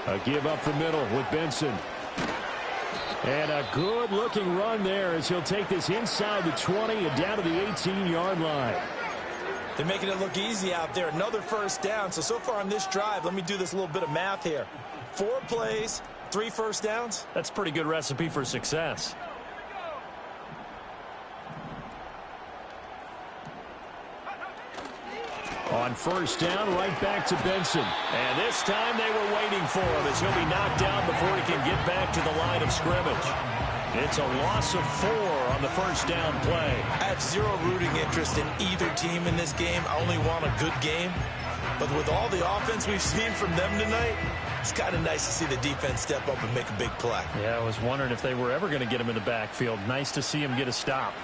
A give up the middle with Benson. And a good-looking run there as he'll take this inside the 20 and down to the 18-yard line. They're making it look easy out there. Another 1st down. So far on this drive, let me do this little bit of math here. 4 plays, 3 first downs. That's a pretty good recipe for success. On first down, right back to Benson. And this time they were waiting for him as he'll be knocked down before he can get back to the line of scrimmage. It's a loss of 4 on the first down play. I have zero rooting interest in either team in this game. I only want a good game. But with all the offense we've seen from them tonight, it's kind of nice to see the defense step up and make a big play. Yeah, I was wondering if they were ever going to get him in the backfield. Nice to see him get a stop.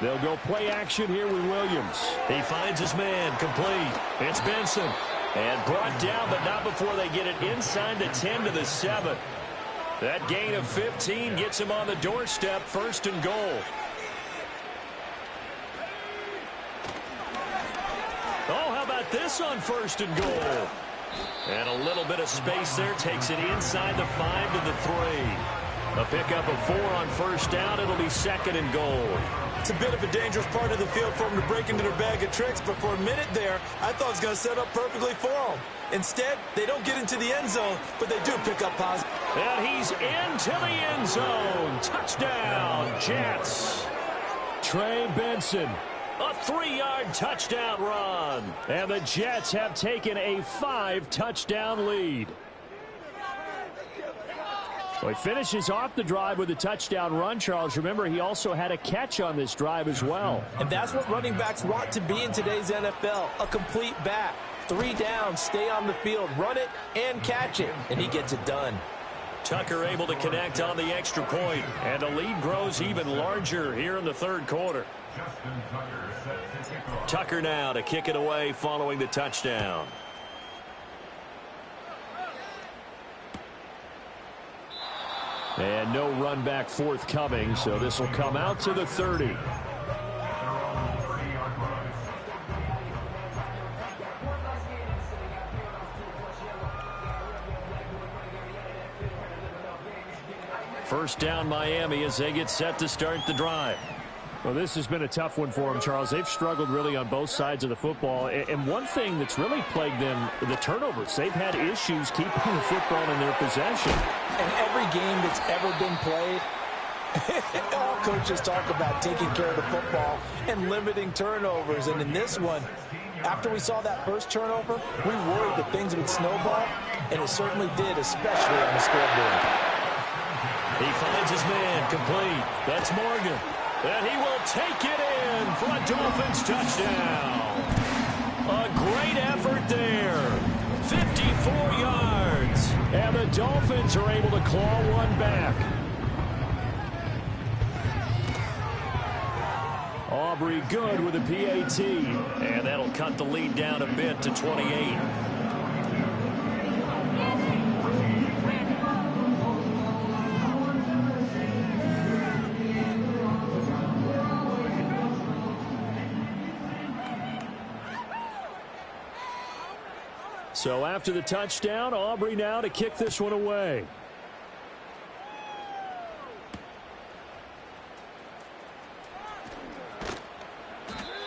They'll go play action here with Williams. He finds his man, complete. It's Benson. And brought down, but not before they get it inside the 10 to the 7. That gain of 15 gets him on the doorstep, 1st and goal. Oh, how about this on 1st and goal? And a little bit of space there takes it inside the 5 to the 3. A pickup of 4 on first down. It'll be 2nd and goal. It's a bit of a dangerous part of the field for them to break into their bag of tricks, but for a minute there, I thought it was going to set up perfectly for them. Instead, they don't get into the end zone, but they do pick up positive. And he's into the end zone. Touchdown, Jets. Trey Benson. A 3-yard touchdown run. And the Jets have taken a 5-touchdown lead. Well, he finishes off the drive with a touchdown run, Charles. Remember, he also had a catch on this drive as well. And that's what running backs want to be in today's NFL, a complete back. 3 downs, stay on the field, run it, and catch it. And he gets it done. Tucker able to connect on the extra point, and the lead grows even larger here in the 3rd quarter. Tucker now to kick it away following the touchdown. And no run back forthcoming, so this will come out to the 30. First down Miami as they get set to start the drive. Well, this has been a tough one for them, Charles. They've struggled really on both sides of the football. And one thing that's really plagued them, the turnovers. They've had issues keeping the football in their possession. And every game that's ever been played, all coaches talk about taking care of the football and limiting turnovers. And in this one, after we saw that first turnover, we worried that things would snowball, and it certainly did, especially on the scoreboard. He finds his man, complete. That's Morgan. And he will take it in for a Dolphins touchdown. A great effort there. 54 yards. And the Dolphins are able to claw one back. Aubrey good with a PAT. And that'll cut the lead down a bit to 28. So after the touchdown, Aubrey now to kick this one away.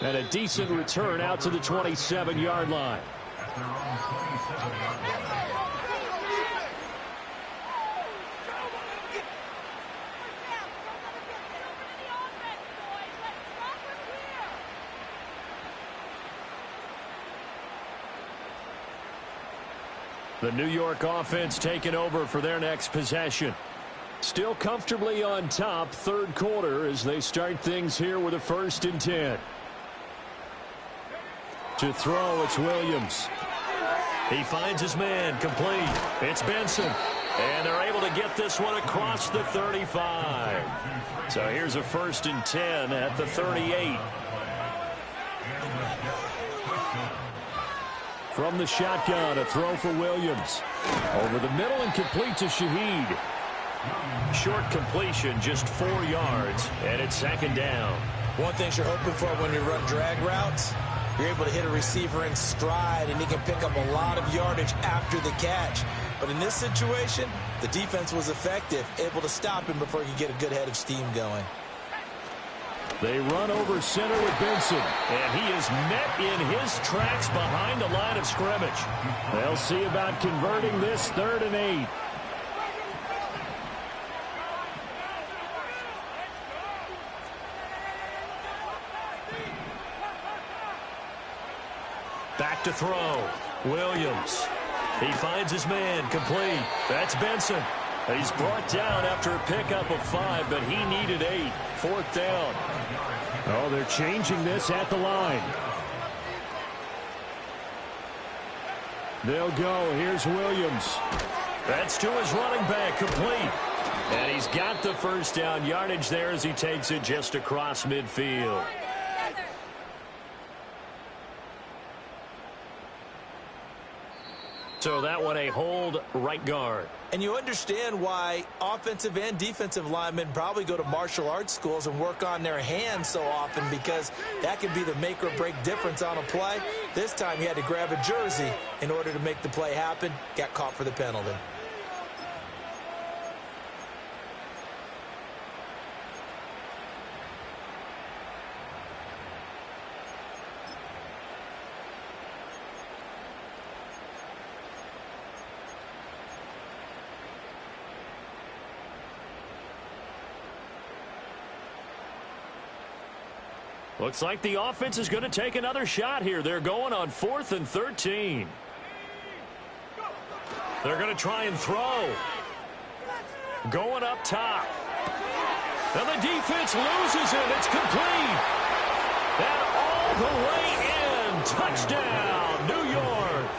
And a decent return out to the 27-yard line. The New York offense taking over for their next possession. Still comfortably on top, 3rd quarter as they start things here with a 1st and 10. To throw, it's Williams. He finds his man, complete. It's Benson. And they're able to get this one across the 35. So here's a 1st and 10 at the 38. From the shotgun, a throw for Williams. Over the middle and complete to Shaheed. Short completion, just 4 yards, and it's 2nd down. One thing you're hoping for when you run drag routes, you're able to hit a receiver in stride, and he can pick up a lot of yardage after the catch. But in this situation, the defense was effective, able to stop him before he could get a good head of steam going. They run over center with Benson. And he is met in his tracks behind the line of scrimmage. They'll see about converting this 3rd and 8. Back to throw. Williams. He finds his man, complete. That's Benson. He's brought down after a pickup of 5, but he needed 8. 4th down. Oh, they're changing this at the line. They'll go. Here's Williams. That's to his running back, complete. And he's got the first down yardage there as he takes it just across midfield. So that one a hold right guard. And you understand why offensive and defensive linemen probably go to martial arts schools and work on their hands so often, because that can be the make or break difference on a play. This time he had to grab a jersey in order to make the play happen. Got caught for the penalty. Looks like the offense is going to take another shot here. They're going on 4th and 13. They're going to try and throw. Going up top. And the defense loses it. It's complete. And all the way in. Touchdown, New York.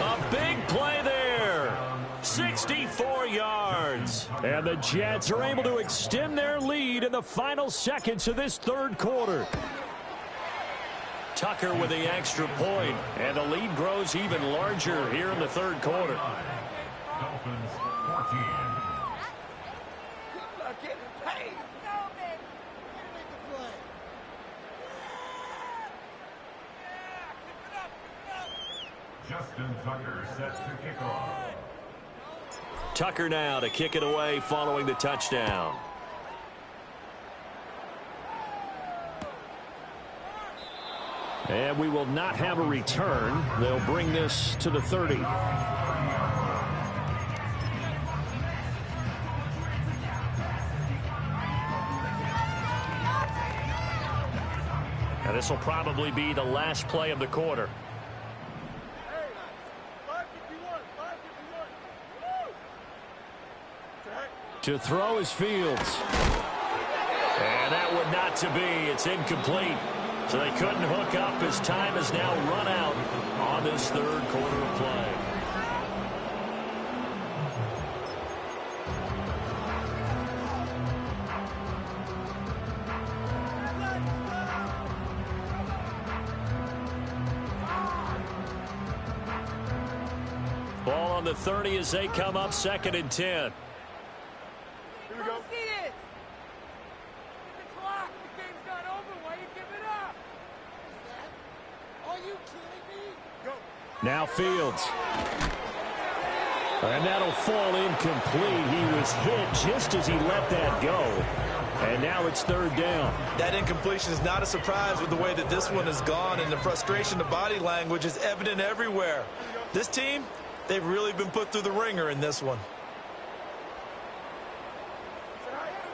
A big play there. 64 yards. And the Jets are able to extend their lead in the final seconds of this third quarter. Tucker with the extra point, and the lead grows even larger here in the third quarter. Dolphins 14. Justin Tucker sets the kickoff. Tucker now to kick it away following the touchdown. And we will not have a return. They'll bring this to the 30. And this will probably be the last play of the quarter. To throw is Fields. And that would not to be. It's incomplete. So they couldn't hook up as time has now run out on this third quarter of play. Ball on the 30 as they come up 2nd and 10. Here we go. See this. The clock. The game's not over. Why you give it up? Are you kidding me? Go. Now Fields. And that'll fall incomplete. He was hit just as he let that go. And now it's 3rd down. That incompletion is not a surprise with the way that this one has gone, and the frustration, the body language is evident everywhere. This team, they've really been put through the ringer in this one.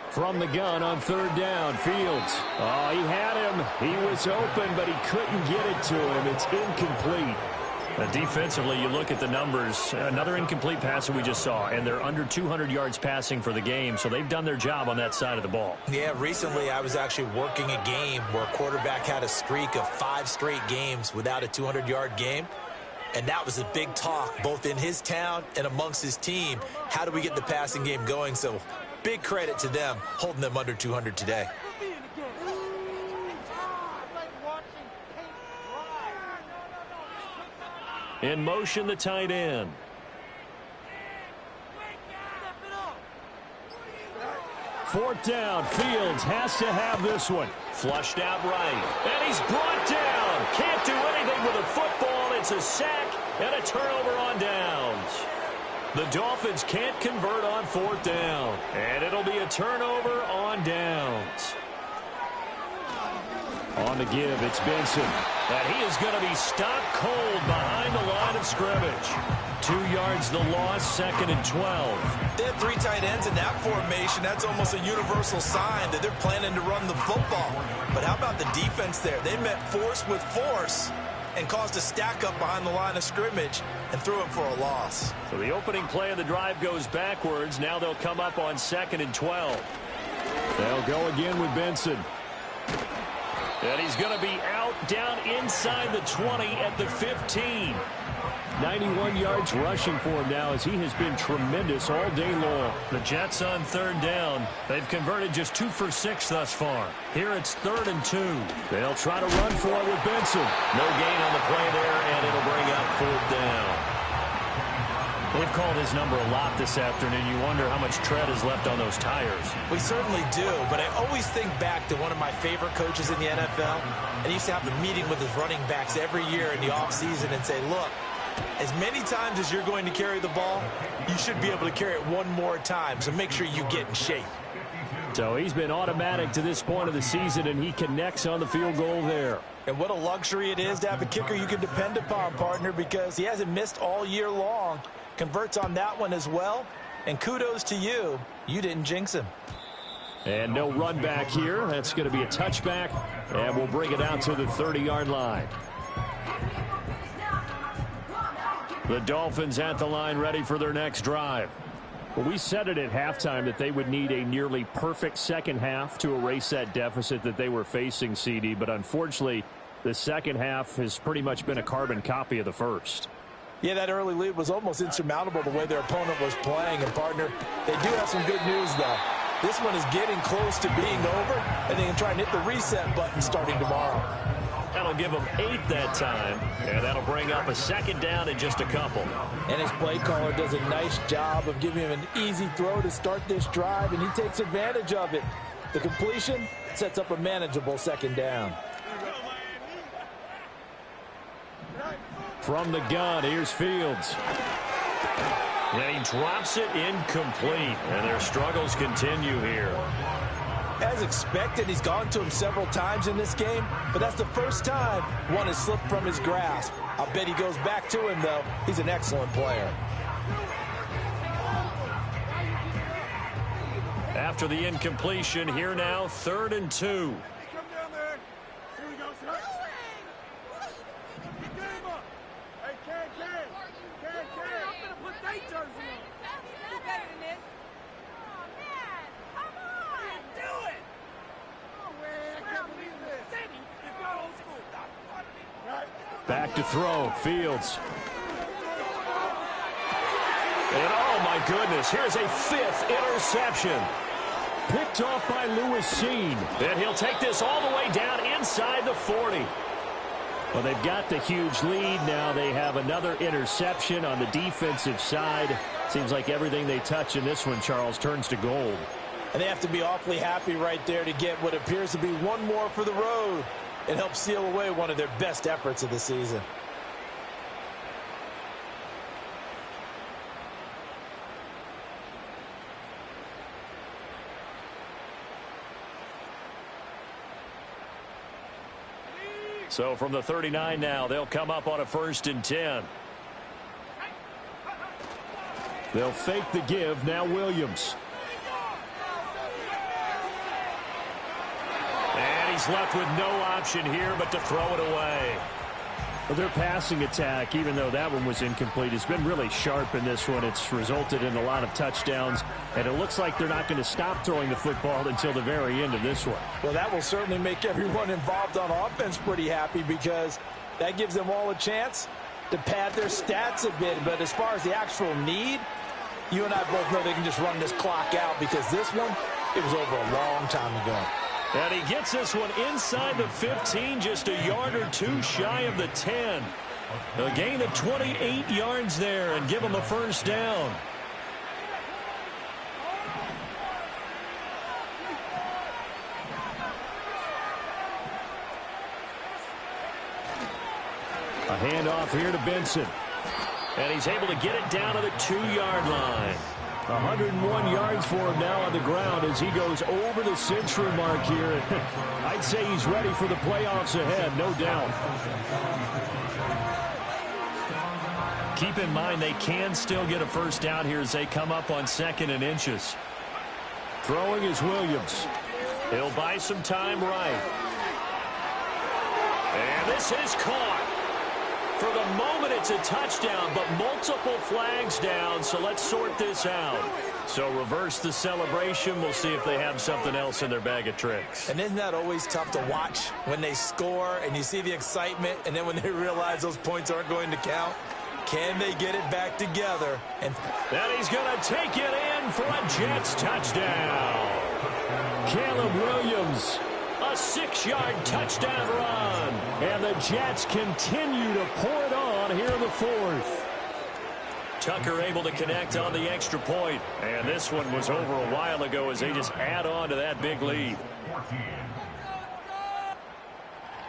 From the gun on 3rd down, Fields. Oh, he had him. He was open, but he couldn't get it to him. It's incomplete. Defensively, you look at the numbers. Another incomplete pass that we just saw, and they're under 200 yards passing for the game, so they've done their job on that side of the ball. Yeah, recently I was actually working a game where a quarterback had a streak of 5 straight games without a 200-yard game. And that was a big talk, both in his town and amongst his team. How do we get the passing game going? So big credit to them, holding them under 200 today. In motion, the tight end. Fourth down, Fields has to have this one. Flushed out right. And he's brought down. Can't do anything with a football. It's a sack and a turnover on downs. The Dolphins can't convert on 4th down. And it'll be a turnover on downs. On the give, it's Benson. And he is going to be stopped cold behind the line of scrimmage. 2 yards the loss, 2nd and 12. They have 3 tight ends in that formation. That's almost a universal sign that they're planning to run the football. But how about the defense there? They met force with force, and caused a stack up behind the line of scrimmage and threw him for a loss. So the opening play of the drive goes backwards. Now they'll come up on 2nd and 12. They'll go again with Benson. And he's going to be out down inside the 20 at the 15. 91 yards rushing for him now as he has been tremendous all day long. The Jets on 3rd down. They've converted just 2 for 6 thus far. Here it's 3rd and 2. They'll try to run for it with Benson. No gain on the play there, and it'll bring up 4th down. They've called his number a lot this afternoon. You wonder how much tread is left on those tires. We certainly do, but I always think back to one of my favorite coaches in the NFL, and he used to have a meeting with his running backs every year in the offseason and say, look, as many times as you're going to carry the ball, you should be able to carry it one more time, so make sure you get in shape. So he's been automatic to this point of the season, and he connects on the field goal there. And what a luxury it is to have a kicker you can depend upon, partner, because he hasn't missed all year long. Converts on that one as well, and kudos to you. You didn't jinx him. And no run back here. That's going to be a touchback, and we'll bring it out to the 30-yard line. The Dolphins at the line ready for their next drive. Well, we said it at halftime that they would need a nearly perfect second half to erase that deficit that they were facing, CD, but unfortunately, the second half has pretty much been a carbon copy of the first. Yeah, that early lead was almost insurmountable the way their opponent was playing. And, partner, they do have some good news, though. This one is getting close to being over, and they can try and hit the reset button starting tomorrow. That'll give them 8 that time, and that'll bring up a 2nd down in just a couple. And his play caller does a nice job of giving him an easy throw to start this drive, and he takes advantage of it. The completion sets up a manageable 2nd down. From the gun, here's Fields. And he drops it incomplete, and their struggles continue here. As expected, he's gone to him several times in this game, but that's the first time one has slipped from his grasp. I'll bet he goes back to him, though. He's an excellent player. After the incompletion, here now, 3rd and 2. Back to throw, Fields. And oh my goodness, here's a 5th interception. Picked off by Lewis Seen. And he'll take this all the way down inside the 40. Well, they've got the huge lead. Now they have another interception on the defensive side. Seems like everything they touch in this one, Charles, turns to gold. And they have to be awfully happy right there to get what appears to be one more for the road. It helps seal away one of their best efforts of the season. So from the 39 now, they'll come up on a 1st and 10. They'll fake the give. Now Williams. And he's left with no option here but to throw it away. Well, their passing attack, even though that one was incomplete, has been really sharp in this one. It's resulted in a lot of touchdowns, and it looks like they're not going to stop throwing the football until the very end of this one. Well, that will certainly make everyone involved on offense pretty happy because that gives them all a chance to pad their stats a bit. But as far as the actual need, you and I both know they can just run this clock out because this one, it was over a long time ago. And he gets this one inside the 15, just a yard or two shy of the 10. A gain of 28 yards there and give him a 1st down. A handoff here to Benson. And he's able to get it down to the 2-yard line. 101 yards for him now on the ground as he goes over the century mark here. I'd say he's ready for the playoffs ahead, no doubt. Keep in mind they can still get a 1st down here as they come up on 2nd and inches. Throwing is Williams. He'll buy some time right. And this is caught. For the moment, it's a touchdown, but multiple flags down, so let's sort this out. So reverse the celebration. We'll see if they have something else in their bag of tricks. And isn't that always tough to watch when they score and you see the excitement, and then when they realize those points aren't going to count? Can they get it back together? And he's going to take it in for a Jets touchdown. Caleb Williams, a 6-yard touchdown run. And the Jets continue to pour it on here in the fourth. Tucker able to connect on the extra point. And this one was over a while ago as they just add on to that big lead. 14.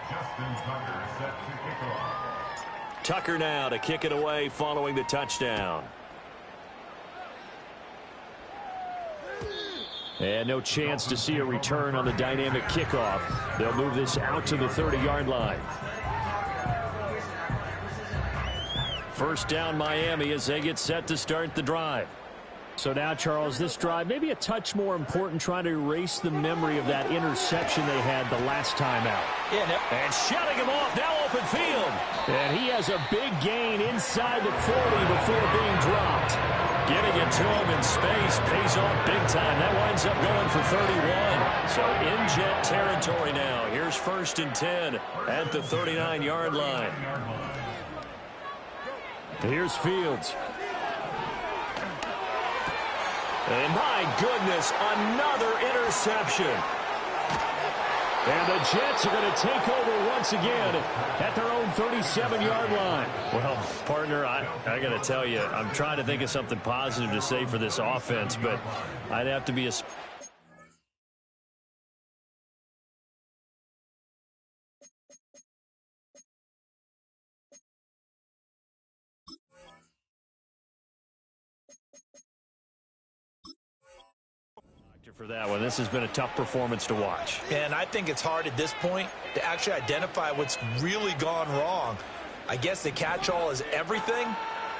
Justin Tucker set to kick off. Tucker now to kick it away following the touchdown. And no chance to see a return on the dynamic kickoff. They'll move this out to the 30-yard line. First down Miami as they get set to start the drive. So now, Charles, this drive maybe a touch more important, trying to erase the memory of that interception they had the last time out. And shutting him off, now open field. And he has a big gain inside the 40 before being dropped. Getting it to him in space pays off big time. That winds up going for 31. So in Jet territory now. Here's 1st and 10 at the 39-yard line. Here's Fields. And my goodness, another interception. And the Jets are going to take over once again at their own 37-yard line. Well, partner, I got to tell you, I'm trying to think of something positive to say for this offense, but I'd have to be a... for that one. This has been a tough performance to watch. And I think it's hard at this point to actually identify what's really gone wrong. I guess the catch-all is everything.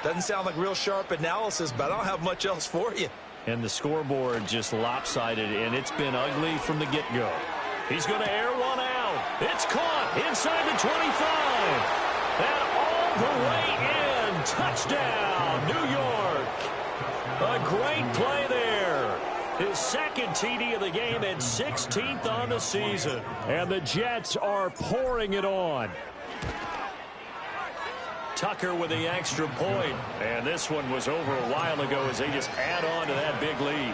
Doesn't sound like real sharp analysis, but I don't have much else for you. And the scoreboard just lopsided, and it's been ugly from the get-go. He's going to air one out. It's caught inside the 25. And all the way in. Touchdown, New York. A great play there. His second TD of the game and 16th on the season. And the Jets are pouring it on. Tucker with the extra point. And this one was over a while ago as they just add on to that big lead.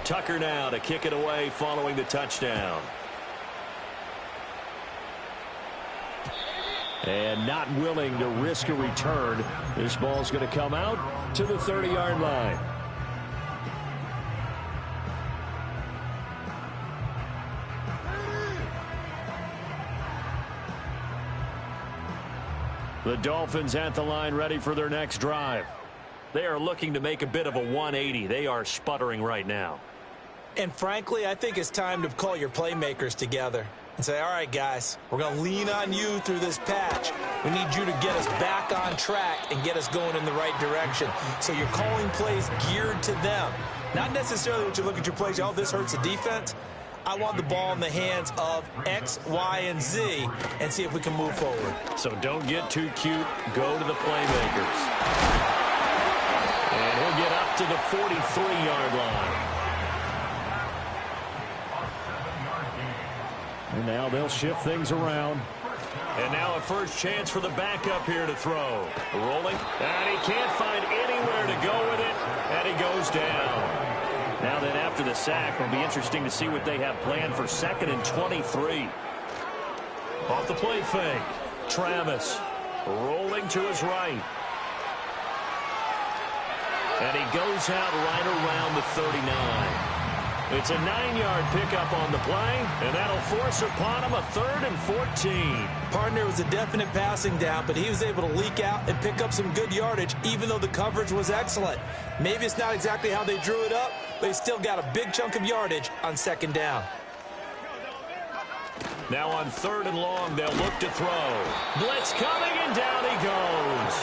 Tucker now to kick it away following the touchdown. And not willing to risk a return. This ball's going to come out to the 30-yard line. The Dolphins at the line, ready for their next drive. They are looking to make a bit of a 180. They are sputtering right now. And frankly, I think it's time to call your playmakers together and say, all right, guys, we're going to lean on you through this patch. We need you to get us back on track and get us going in the right direction. So you're calling plays geared to them. Not necessarily what you look at your plays, oh, this hurts the defense. I want the ball in the hands of X, Y, and Z and see if we can move forward. So don't get too cute. Go to the playmakers. And he'll get up to the 43-yard line. And now they'll shift things around. And now a first chance for the backup here to throw. Rolling. And he can't find anywhere to go with it. And he goes down. Now then, after the sack, it'll be interesting to see what they have planned for 2nd and 23. Off the play fake. Travis rolling to his right. And he goes out right around the 39. It's a 9-yard pickup on the play, and that'll force upon him a 3rd and 14. Partner, was a definite passing down, but he was able to leak out and pick up some good yardage, even though the coverage was excellent. Maybe it's not exactly how they drew it up, but he still got a big chunk of yardage on 2nd down. Now on 3rd and long, they'll look to throw. Blitz coming, and down he goes.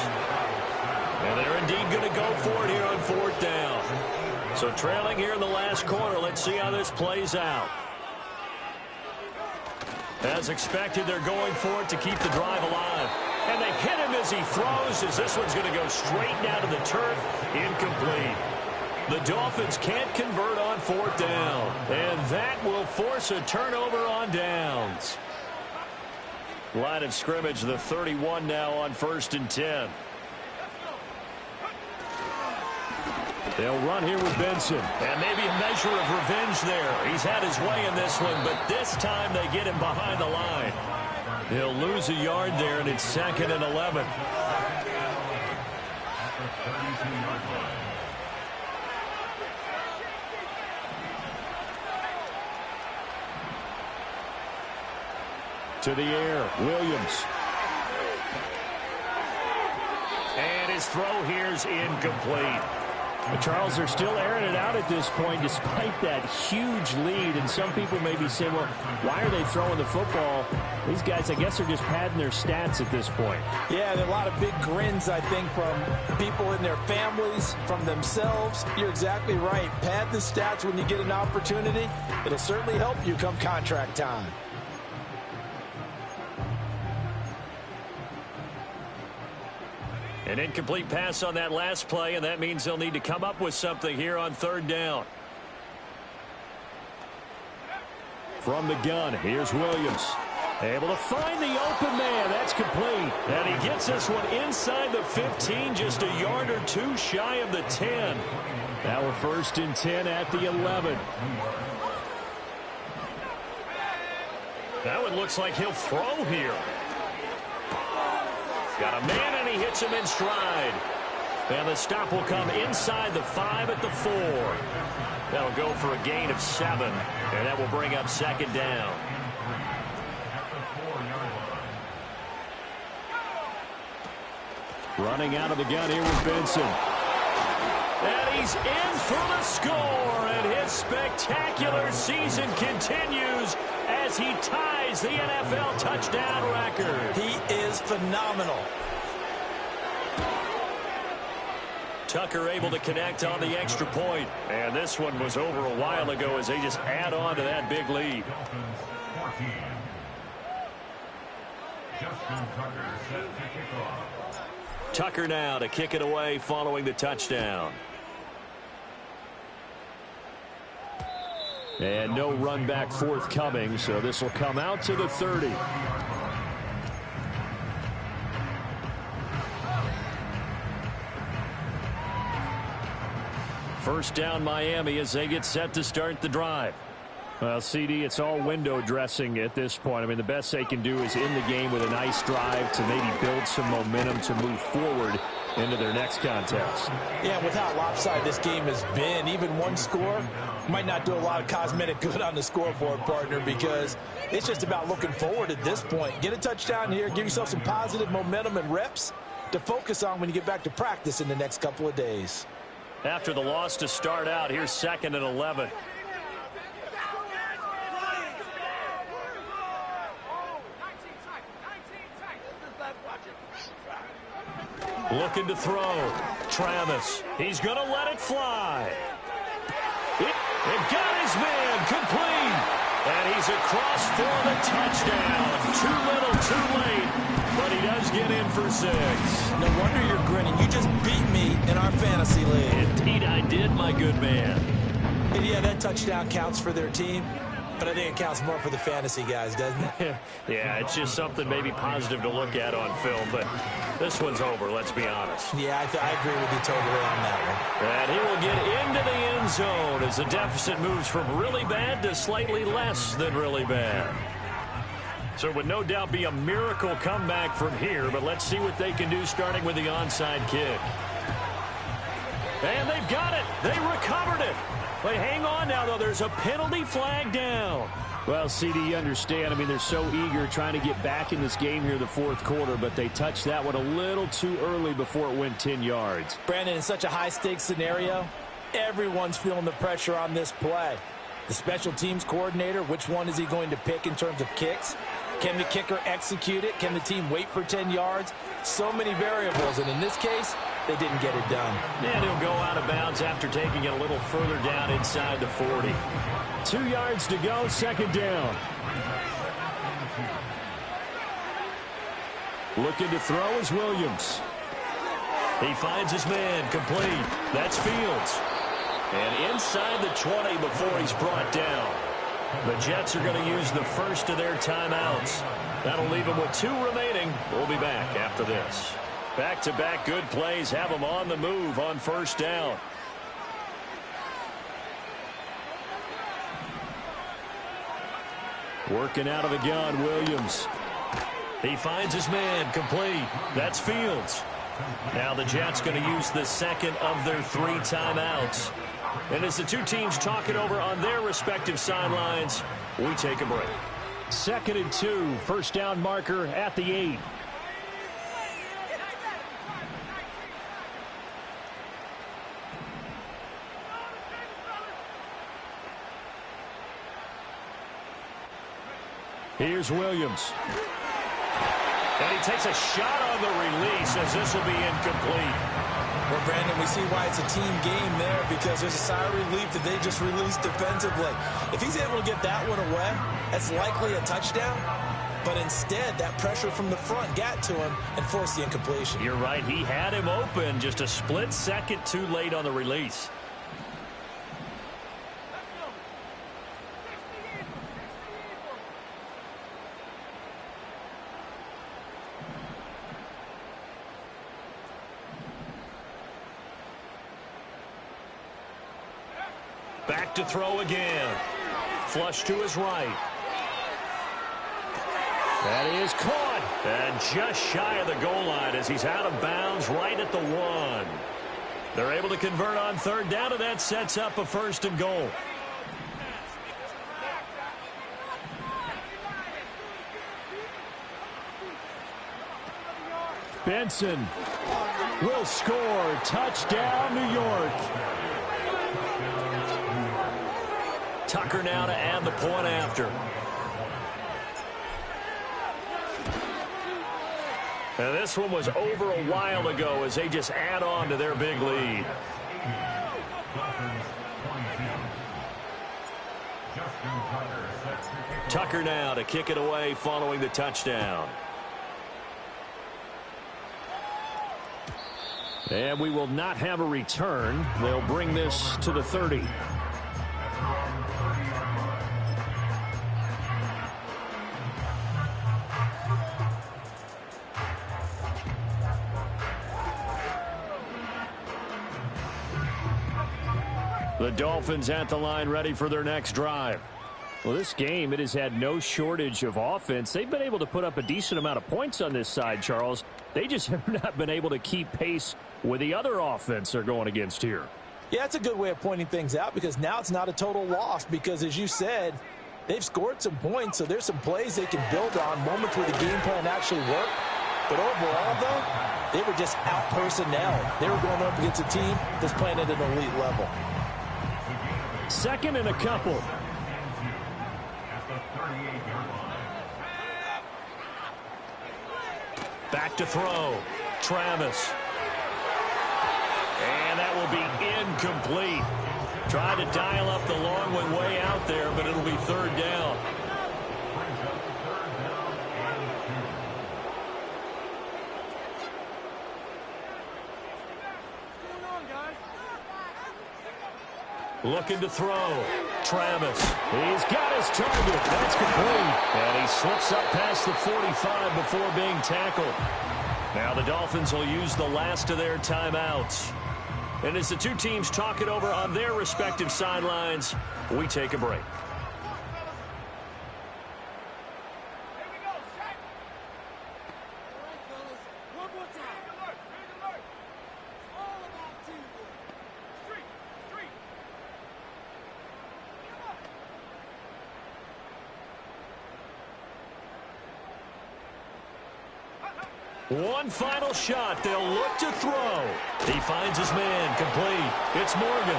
And they're indeed going to go for it here on 4th down. So trailing here in the last quarter, let's see how this plays out. As expected, they're going for it to keep the drive alive. And they hit him as he throws, as this one's going to go straight down to the turf. Incomplete. The Dolphins can't convert on 4th down. And that will force a turnover on downs. Line of scrimmage, the 31 now on 1st and 10. They'll run here with Benson. And maybe a measure of revenge there. He's had his way in this one, but this time they get him behind the line. He'll lose a yard there, and it's 2nd and 11. To the air, Williams. And his throw here's incomplete. But Charles, they're still airing it out at this point despite that huge lead. And some people may be saying, well, why are they throwing the football? These guys, I guess, are just padding their stats at this point. Yeah, there are a lot of big grins, I think, from people in their families, from themselves. You're exactly right. Pad the stats when you get an opportunity. It'll certainly help you come contract time. An incomplete pass on that last play, and that means they'll need to come up with something here on 3rd down. From the gun, here's Williams. Able to find the open man. That's complete. And he gets this one inside the 15, just a yard or two shy of the 10. Now we're 1st and 10 at the 11. That one looks like he'll throw here. Got a man, and he hits him in stride. And the stop will come inside the 5 at the 4. That'll go for a gain of 7. And that will bring up 2nd down. Running out of the gun here with Benson. And he's in for the score. And his spectacular season continues as he ties the NFL touchdown record. He is phenomenal. Tucker able to connect on the extra point. And this one was over a while ago as they just add on to that big lead. Tucker now to kick it away following the touchdown. And no run back forthcoming, so this will come out to the 30. First down Miami as they get set to start the drive. Well, CD, it's all window dressing at this point. I mean, the best they can do is end the game with a nice drive to maybe build some momentum to move forward into their next contest. Yeah, with how lopsided this game has been, even one score might not do a lot of cosmetic good on the scoreboard, partner, because it's just about looking forward at this point. Get a touchdown here, give yourself some positive momentum and reps to focus on when you get back to practice in the next couple of days. After the loss to start out, here's 2nd and 11. Looking to throw. Travis. He's going to let it fly. It got his man complete. And he's across for the touchdown. Too little, too late. But he does get in for 6. No wonder you're grinning. You just beat me in our fantasy league. Indeed I did, my good man. And yeah, that touchdown counts for their team. But I think it counts more for the fantasy guys, doesn't it? Yeah, it's just something maybe positive to look at on film, but this one's over, let's be honest. Yeah, I agree with you totally on that one. And he will get into the end zone as the deficit moves from really bad to slightly less than really bad. So it would no doubt be a miracle comeback from here, but let's see what they can do starting with the onside kick. And they've got it. They recovered it. But hang on now, though. There's a penalty flag down. Well, CD, you understand. I mean, they're so eager trying to get back in this game here in the 4th quarter, but they touched that one a little too early before it went 10 yards. Brandon, in such a high-stakes scenario, everyone's feeling the pressure on this play. The special teams coordinator, which one is he going to pick in terms of kicks? Can the kicker execute it? Can the team wait for 10 yards? So many variables, and in this case, they didn't get it done. And he'll go out of bounds after taking it a little further down inside the 40. 2 yards to go, 2nd down. Looking to throw is Williams. He finds his man complete. That's Fields. And inside the 20 before he's brought down. The Jets are going to use the first of their timeouts. That'll leave them with 2 remaining. We'll be back after this. Back-to-back good plays have them on the move on first down. Working out of the gun, Williams. He finds his man complete. That's Fields. Now the Jets going to use the second of their 3 timeouts. And as the 2 teams talk it over on their respective sidelines, we take a break. 2nd and 2, first down marker at the 8. Here's Williams. And he takes a shot on the release as this will be incomplete. Well, Brandon, we see why it's a team game there because there's a sigh of relief that they just released defensively. If he's able to get that one away, that's likely a touchdown. But instead, that pressure from the front got to him and forced the incompletion. You're right. He had him open, just a split second too late on the release. Back to throw again. Flush to his right. That is caught. And just shy of the goal line as he's out of bounds right at the 1. They're able to convert on third down, and that sets up a 1st and goal. Benson will score. Touchdown, New York. Tucker now to add the point after. And this one was over a while ago as they just add on to their big lead. Tucker now to kick it away following the touchdown. And we will not have a return. They'll bring this to the 30. The Dolphins at the line ready for their next drive. Well, this game, it has had no shortage of offense. They've been able to put up a decent amount of points on this side, Charles. They just have not been able to keep pace with the other offense they're going against here. Yeah, that's a good way of pointing things out because now it's not a total loss because, as you said, they've scored some points, so there's some plays they can build on, moments where the game plan actually worked. But overall, though, they were just out-personnel. They were going up against a team that's playing at an elite level. 2nd and a couple. Back to throw. Travis. And that will be incomplete. Tried to dial up the long one way out there, but it'll be 3rd down. Looking to throw. Travis. He's got his target. That's complete. And he slips up past the 45 before being tackled. Now the Dolphins will use the last of their timeouts. And as the 2 teams talk it over on their respective sidelines, we take a break. One final shot. They'll look to throw. He finds his man complete. It's Morgan.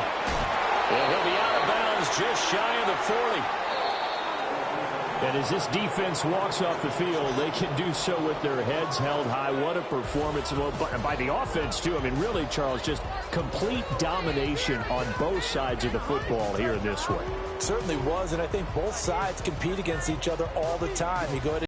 And he'll be out of bounds just shy of the 40. And as this defense walks off the field, they can do so with their heads held high. What a performance. And by the offense, too. I mean, really, Charles, just complete domination on both sides of the football here in this one. Certainly was, and I think both sides compete against each other all the time. You go ahead